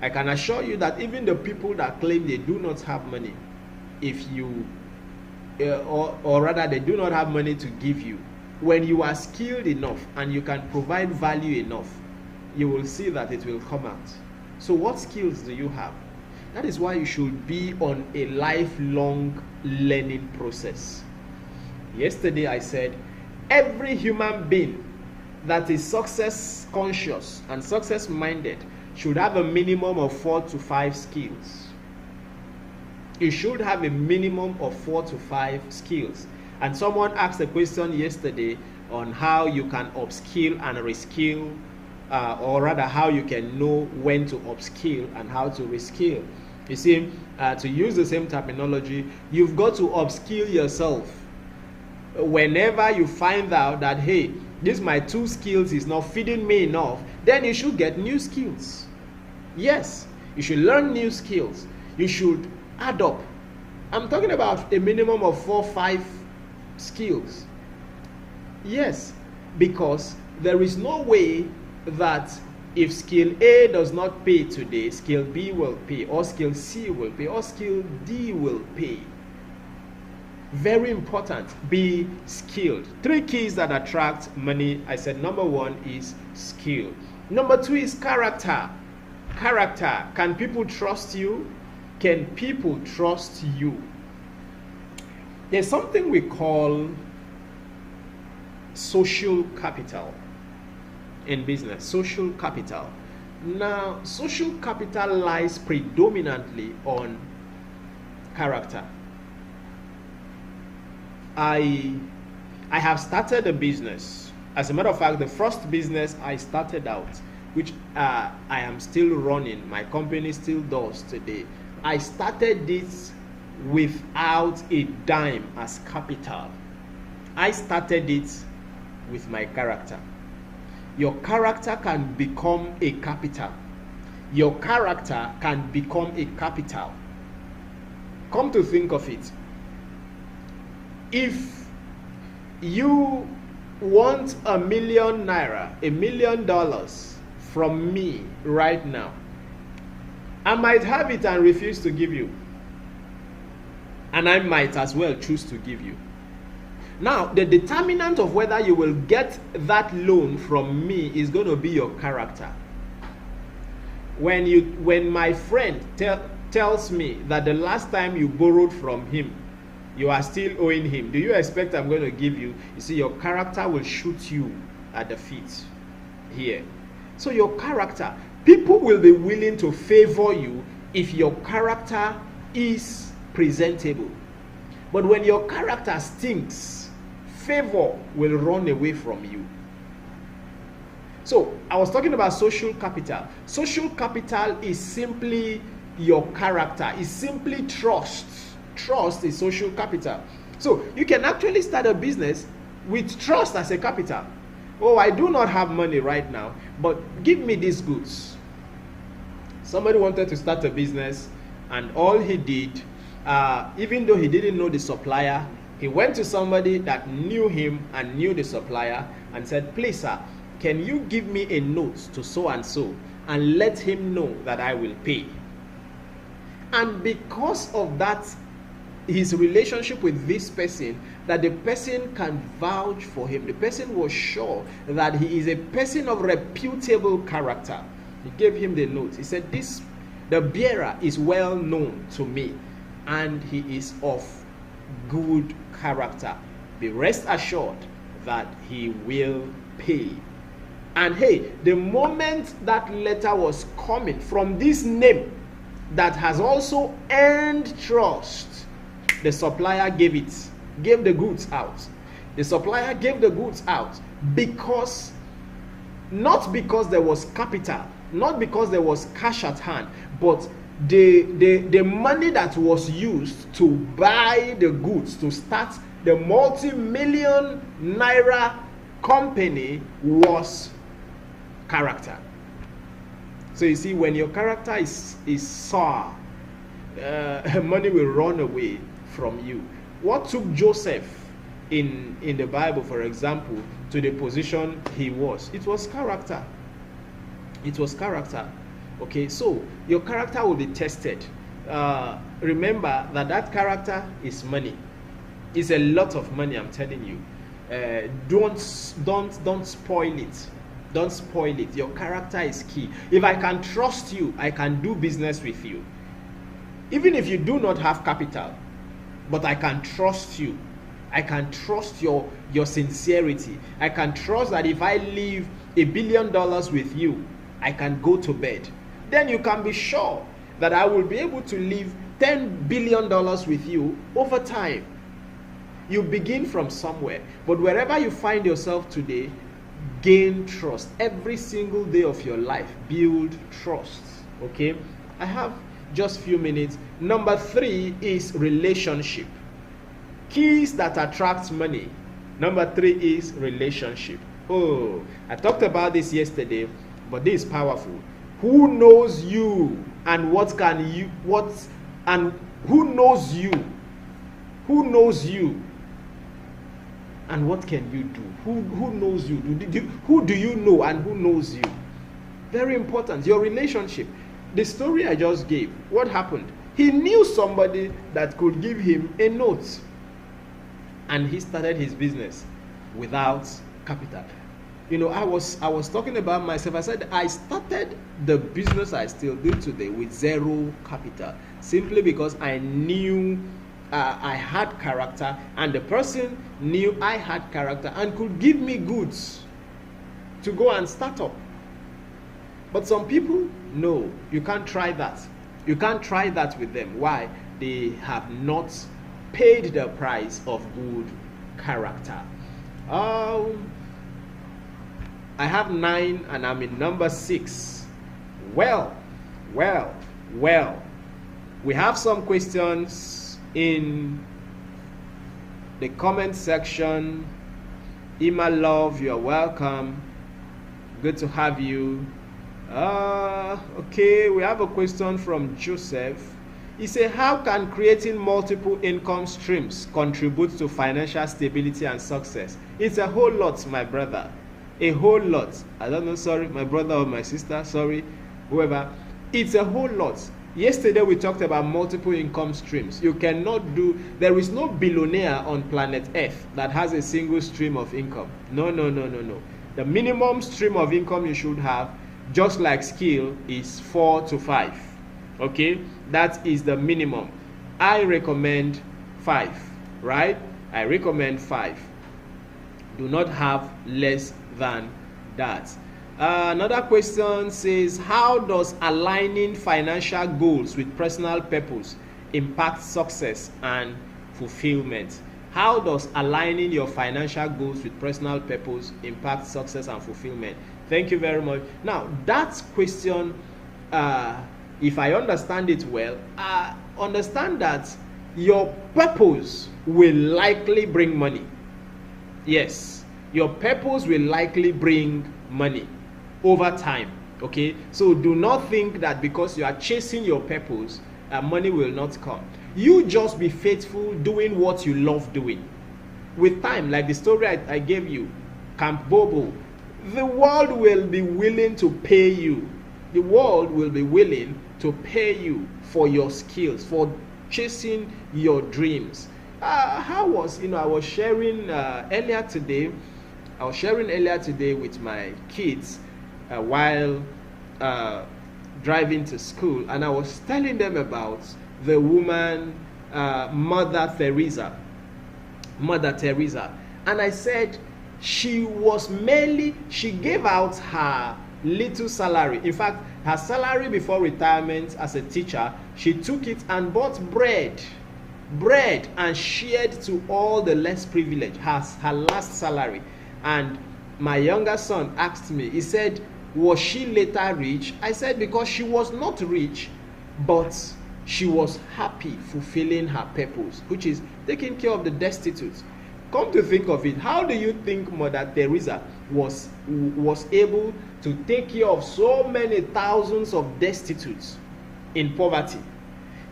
I can assure you that even the people that claim they do not have money, if you, or rather they do not have money to give you, when you are skilled enough and you can provide value enough, you will see that it will come out. So what skills do you have? That is why you should be on a lifelong learning process. Yesterday I said, every human being that is success conscious and success minded should have a minimum of 4 to 5 skills. You should have a minimum of 4 to 5 skills. And someone asked a question yesterday on how you can upskill and reskill, or rather how you can know when to upskill and how to reskill. You see, to use the same terminology, you've got to upskill yourself. Whenever you find out that, hey, this my 2 skills is not feeding me enough, then you should get new skills. Yes, you should learn new skills. You should add up. I'm talking about a minimum of 4 or 5 skills. Yes, because there is no way that if skill A does not pay today, skill B will pay, or skill C will pay, or skill D will pay. Very important, be skilled. 3 keys that attract money. I said number 1 is skill. Number 2 is character. Character. Can people trust you? Can people trust you? There's something we call social capital in business. Social capital. Now, social capital lies predominantly on character. I have started a business. As a matter of fact, the first business I started out, which I am still running, my company still does today. I started this without a dime as capital. I started it with my character. Your character can become a capital. Your character can become a capital. Come to think of it, if you want $1 million, $1 million from me right now, I might have it and refuse to give you, and I might as well choose to give you. Now, the determinant of whether you will get that loan from me is going to be your character. When my friend tells me that the last time you borrowed from him, you are still owing him, do you expect I'm going to give you? You see, your character will shoot you at the feet here. So your character, people will be willing to favor you if your character is presentable. But when your character stinks, favor will run away from you. So I was talking about social capital. Social capital is simply your character, is simply trust. Trust is social capital. So you can actually start a business with trust as a capital. Oh, I do not have money right now, but give me these goods. Somebody wanted to start a business, and all he did, even though he didn't know the supplier, he went to somebody that knew him and knew the supplier and said, please sir, can you give me a note to so and so and let him know that I will pay? And because of that, his relationship with this person, that the person can vouch for him, the person was sure that he is a person of reputable character. He gave him the note. He said, the bearer is well known to me and he is of good character. Be rest assured that he will pay. And hey, the moment that letter was coming from this name that has also earned trust, the supplier gave the goods out. The supplier gave the goods out because, not because there was capital, not because there was cash at hand, but the money that was used to buy the goods to start the multi-million naira company was character. So you see, when your character is sour, money will run away from you. What took Joseph in the Bible, for example, to the position he was? It was character. It was character. Okay, so your character will be tested. Remember that character is money. It's a lot of money, I'm telling you. Don't spoil it. Don't spoil it. Your character is key. If I can trust you, I can do business with you. Even if you do not have capital, but I can trust you. I can trust your sincerity. I can trust that if I leave $1 billion with you, I can go to bed. Then you can be sure that I will be able to leave $10 billion with you over time. You begin from somewhere, but wherever you find yourself today, gain trust. Every single day of your life, build trust. Okay, I have just few minutes. Number 3 is relationship. Keys that attract money. Number 3 is relationship. Oh, I talked about this yesterday, but this is powerful. Who knows you and who knows you? Who knows you? And what can you do? Who knows you? Who do you know and who knows you? Very important. Your relationship. The story I just gave, what happened? He knew somebody that could give him a note. And he started his business without capital. You know, I was talking about myself. I said I started the business I still do today with zero capital, simply because I knew I had character, and the person knew I had character and could give me goods to go and start up. But some people, no, you can't try that. You can't try that with them. Why? They have not paid the price of good character. I have 9 and I'm in number 6. Well. We have some questions in the comment section. Ima Love, you are welcome. Good to have you. Okay, we have a question from Joseph. He said, how can creating multiple income streams contribute to financial stability and success? It's a whole lot, my brother. A whole lot. I don't know, sorry, my brother or my sister, sorry, whoever. It's a whole lot. Yesterday we talked about multiple income streams. You cannot do, there is no billionaire on planet Earth that has a single stream of income. No. The minimum stream of income you should have, just like skill, is 4 to 5. Okay, that is the minimum. I recommend 5, right? I recommend 5. Do not have less than that. Another question says, how does aligning financial goals with personal purpose impact success and fulfillment? How does aligning your financial goals with personal purpose impact success and fulfillment? Thank you very much. Now, that question, if I understand it well, understand that your purpose will likely bring money. Yes, your purpose will likely bring money over time. Okay, so do not think that because you are chasing your purpose, money will not come. You just be faithful doing what you love doing. With time, like the story I gave you, Camp Bobo, the world will be willing to pay you. The world will be willing to pay you for your skills, for chasing your dreams. I was sharing earlier today. I was sharing earlier today with my kids while driving to school, and I was telling them about the woman, Mother Teresa. And I said she gave out her little salary. In fact, her salary before retirement as a teacher, she took it and bought bread and shared to all the less privileged, her last salary. And my younger son asked me, he said, was she later rich? I said, because she was not rich, but she was happy fulfilling her purpose, which is taking care of the destitute. Come to think of it, how do you think Mother Teresa was able to take care of so many thousands of destitutes in poverty?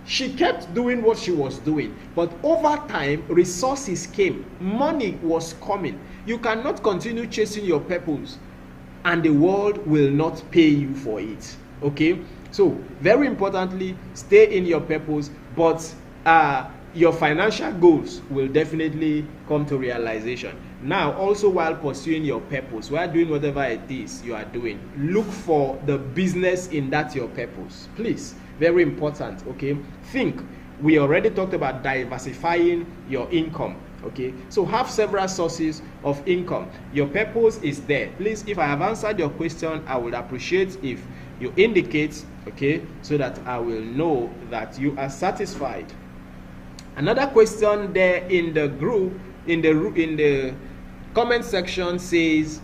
She kept doing what she was doing, but over time, resources came, money was coming. You cannot continue chasing your purpose and the world will not pay you for it. Okay, so very importantly, stay in your purpose, but your financial goals will definitely come to realization. Now, also while pursuing your purpose, while doing whatever it is you are doing, look for the business in that your purpose. Please, very important. Okay, think. We already talked about diversifying your income. Okay, so have several sources of income. Your purpose is there. Please, if I have answered your question, I would appreciate if you indicate, okay, so that I will know that you are satisfied. Another question there in the group, in the comment section says,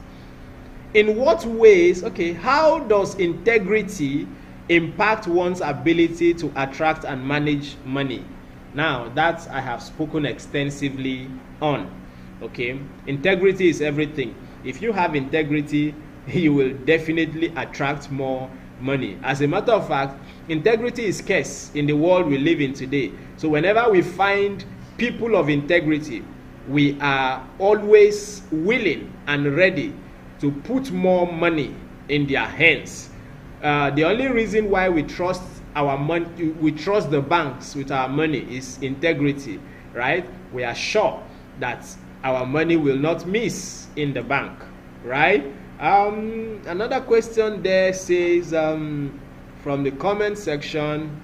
in what ways, okay, how does integrity impact one's ability to attract and manage money? Now, that I have spoken extensively on. Okay, integrity is everything. If you have integrity, you will definitely attract more money. As a matter of fact, integrity is scarce in the world we live in today. So whenever we find people of integrity, we are always willing and ready to put more money in their hands. The only reason why we trust our money, we trust the banks with our money, is integrity, right? We are sure that our money will not miss in the bank, right? Another question there says, from the comment section,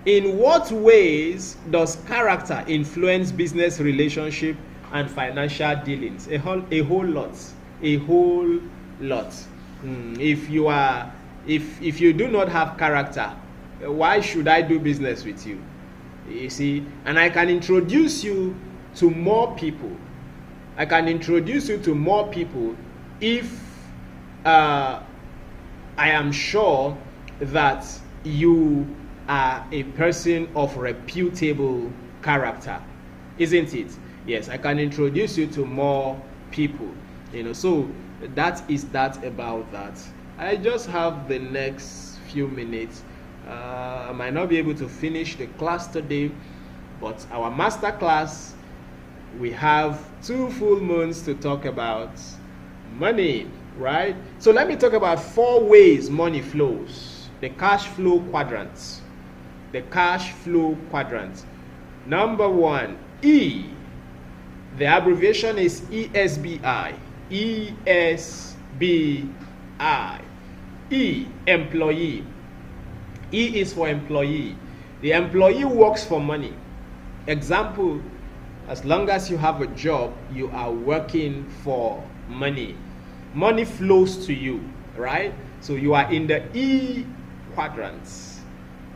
in what ways does character influence business relationship and financial dealings? A whole lot. If you do not have character, why should I do business with you? You see, and I can introduce you to more people. I can introduce you to more people if I am sure that you are a person of reputable character, isn't it? Yes, I can introduce you to more people, so that is that about that. I just have the next few minutes. I might not be able to finish the class today, but our master class, we have 2 full moons to talk about money, right? So let me talk about 4 ways money flows. The cash flow quadrants. The cash flow quadrant. Number 1, E. The abbreviation is ESBI. ESBI. E, employee. E is for employee. The employee works for money. Example, as long as you have a job, you are working for money. Money flows to you, right? So you are in the E quadrant.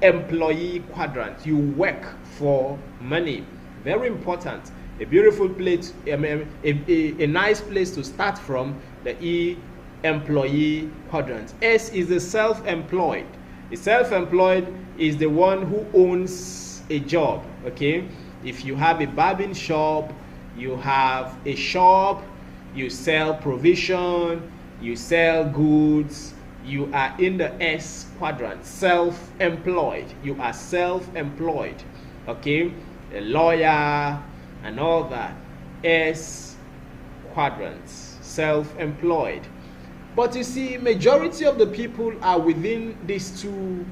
Employee quadrant. You work for money. Very important. A beautiful place, a nice place to start from, the E, employee quadrant. S is the self-employed. The self-employed is the one who owns a job, okay? If you have a barbing shop, you have a shop, you sell provision, you sell goods, you are in the S quadrant, self-employed. You are self-employed, okay? A lawyer and all that. S quadrant, self-employed. But you see, majority of the people are within these 2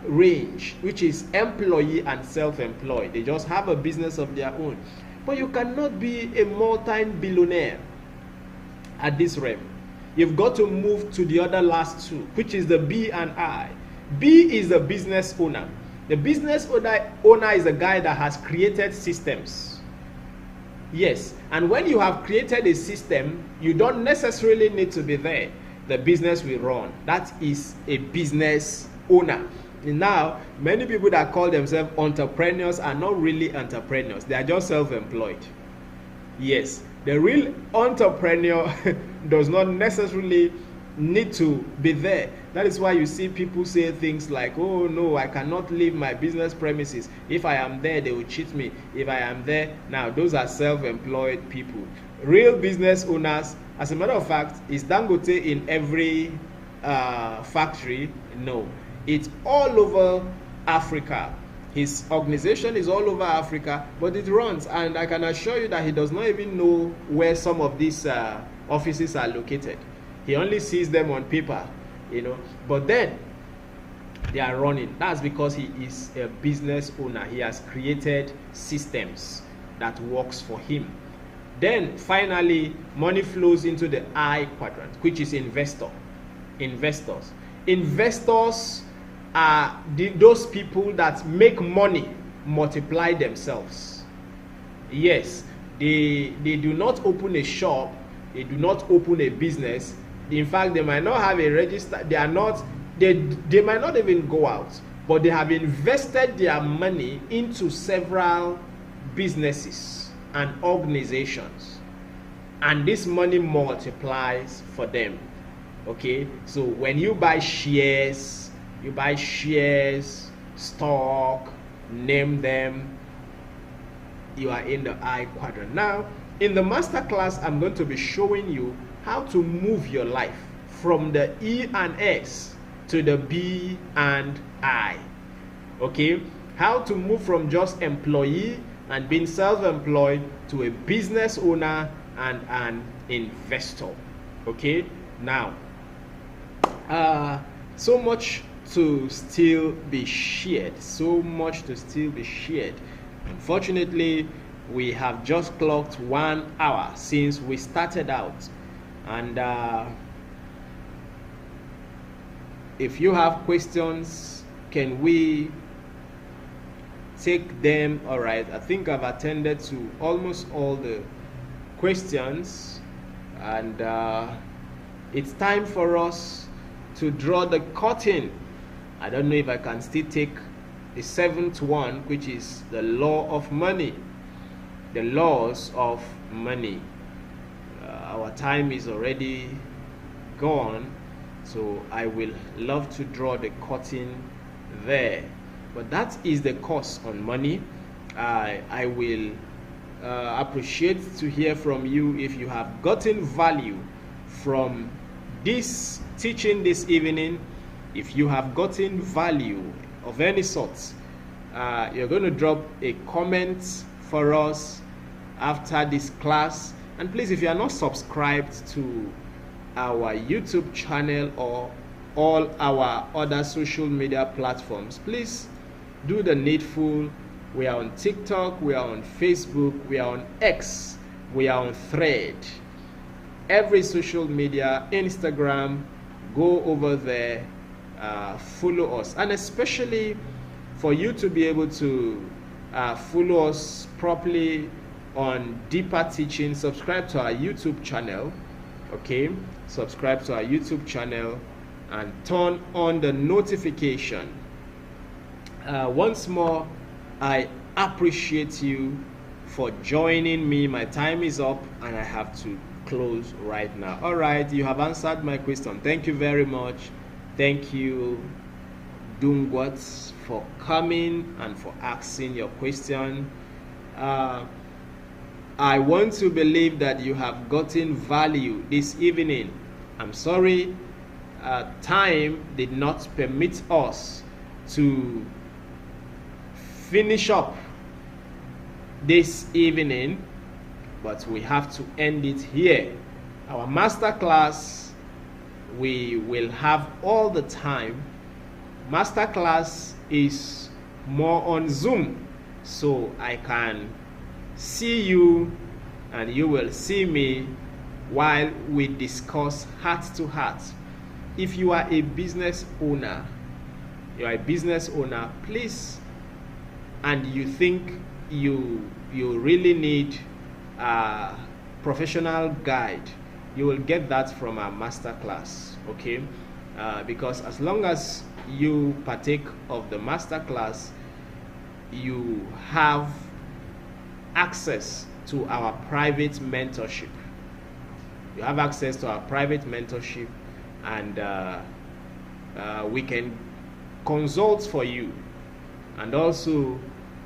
range, which is employee and self-employed. They just have a business of their own. But you cannot be a multi-billionaire at this rate. You've got to move to the other last 2, which is the B and I. B is the business owner. The business owner is a guy that has created systems. Yes, and when you have created a system, you don't necessarily need to be there. The business will run. That is a business owner. Now, many people that call themselves entrepreneurs are not really entrepreneurs. They are just self-employed. Yes, the real entrepreneur does not necessarily need to be there. That is why you see people say things like, oh no, I cannot leave my business premises. If I am there, they will cheat me. If I am there, now those are self-employed people. Real business owners, as a matter of fact, is Dangote in every factory? No, it's all over Africa. His organization is all over Africa, but it runs, and I can assure you that he does not even know where some of these offices are located. He only sees them on paper, but then they are running. That's because he is a business owner. He has created systems that works for him. Then finally, money flows into the I quadrant, which is investors. Investors are those people that make money multiply themselves. Yes, they do not open a shop, they do not open a business. In fact, they might not have a register, they might not even go out, but they have invested their money into several businesses and organizations, and this money multiplies for them. Okay, so when you buy shares, stock, name them, you are in the I quadrant. Now, in the master class, I'm going to be showing you how to move your life from the E and S to the B and I. Okay, how to move from just employee and being self-employed to a business owner and an investor. Okay, now so much to still be shared, Unfortunately, we have just clocked 1 hour since we started out, and if you have questions, can we take them? All right, I think I've attended to almost all the questions, and it's time for us to draw the curtain. I don't know if I can still take the 7th one, which is the law of money, the laws of money. Our time is already gone, so I will love to draw the curtain there. But that is the course on money. I will appreciate to hear from you if you have gotten value from this teaching this evening. If you have gotten value of any sort, you're going to drop a comment for us after this class. And please, if you are not subscribed to our YouTube channel or all our other social media platforms, please do the needful. We are on TikTok, we are on Facebook, we are on X, we are on Thread. Every social media, Instagram, go over there, follow us, and especially for you to be able to follow us properly on Deeper Teaching, subscribe to our YouTube channel. Okay, subscribe to our YouTube channel and turn on the notification. Once more, I appreciate you for joining me. My time is up and I have to close right now. All right, you have answered my question. Thank you very much. Thank you, Dungwat, for coming and for asking your question. I want to believe that you have gotten value this evening. I'm sorry, time did not permit us to finish up this evening, but we have to end it here. Our master class, we will have all the time. Master class is more on Zoom, so I can see you and you will see me while we discuss heart to heart. If you are a business owner, please, and you think you really need a professional guide, you will get that from our master class. Okay, because as long as you partake of the master class, you have access to our private mentorship. And we can consult for you, and also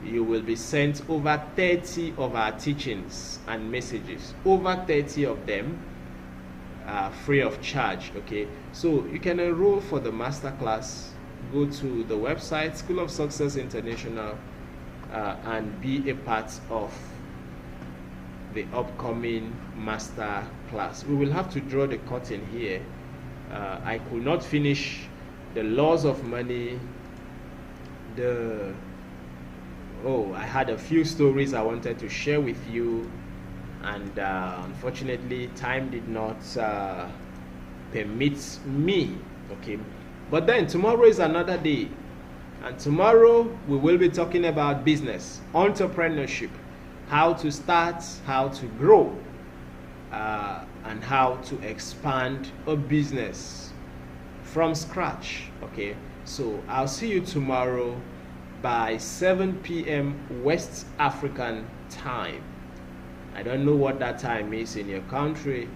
you will be sent over 30 of our teachings and messages, over 30 of them free of charge. Okay, so you can enroll for the master class. Go to the website School of Success International and be a part of the upcoming master class. We will have to draw the curtain here. I could not finish the laws of money. I had a few stories I wanted to share with you, and unfortunately time did not permit me. Okay, but then tomorrow is another day, and tomorrow we will be talking about business, entrepreneurship, how to start, how to grow, and how to expand a business from scratch. Okay, so I'll see you tomorrow by 7 p.m. West African time. I don't know what that time is in your country,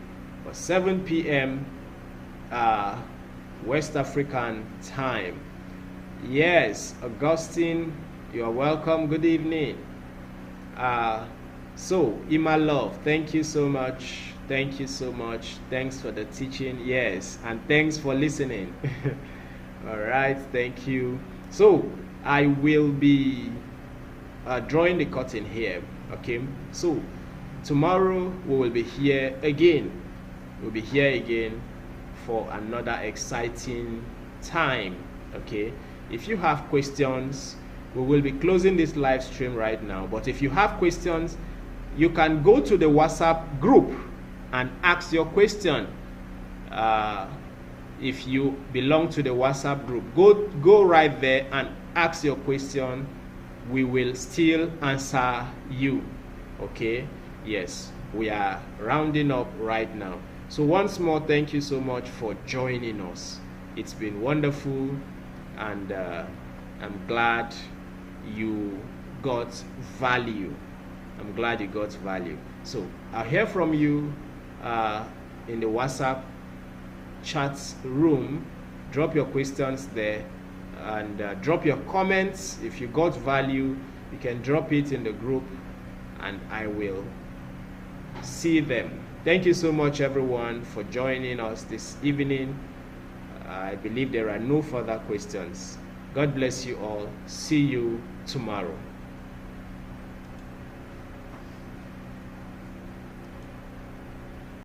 but 7 p.m. West African time. Yes, Augustine, you are welcome. Good evening. So, Ima Love, thank you so much. Thank you so much. Thanks for the teaching. Yes, and thanks for listening. All right, thank you. So, I will be drawing the curtain here. Okay, so tomorrow we will be here again. We'll be here again for another exciting time. Okay, if you have questions, we will be closing this live stream right now, but if you have questions, you can go to the WhatsApp group and ask your question. If you belong to the WhatsApp group, go right there and ask your question. We will still answer you. Okay, yes, we are rounding up right now. So once more, thank you so much for joining us. It's been wonderful, and I'm glad you got value. I'm glad you got value. So I'll hear from you in the WhatsApp chat room. Drop your questions there, and drop your comments. If you got value, you can drop it in the group and I will see them. Thank you so much, everyone, for joining us this evening. I believe there are no further questions. God bless you all. See you tomorrow.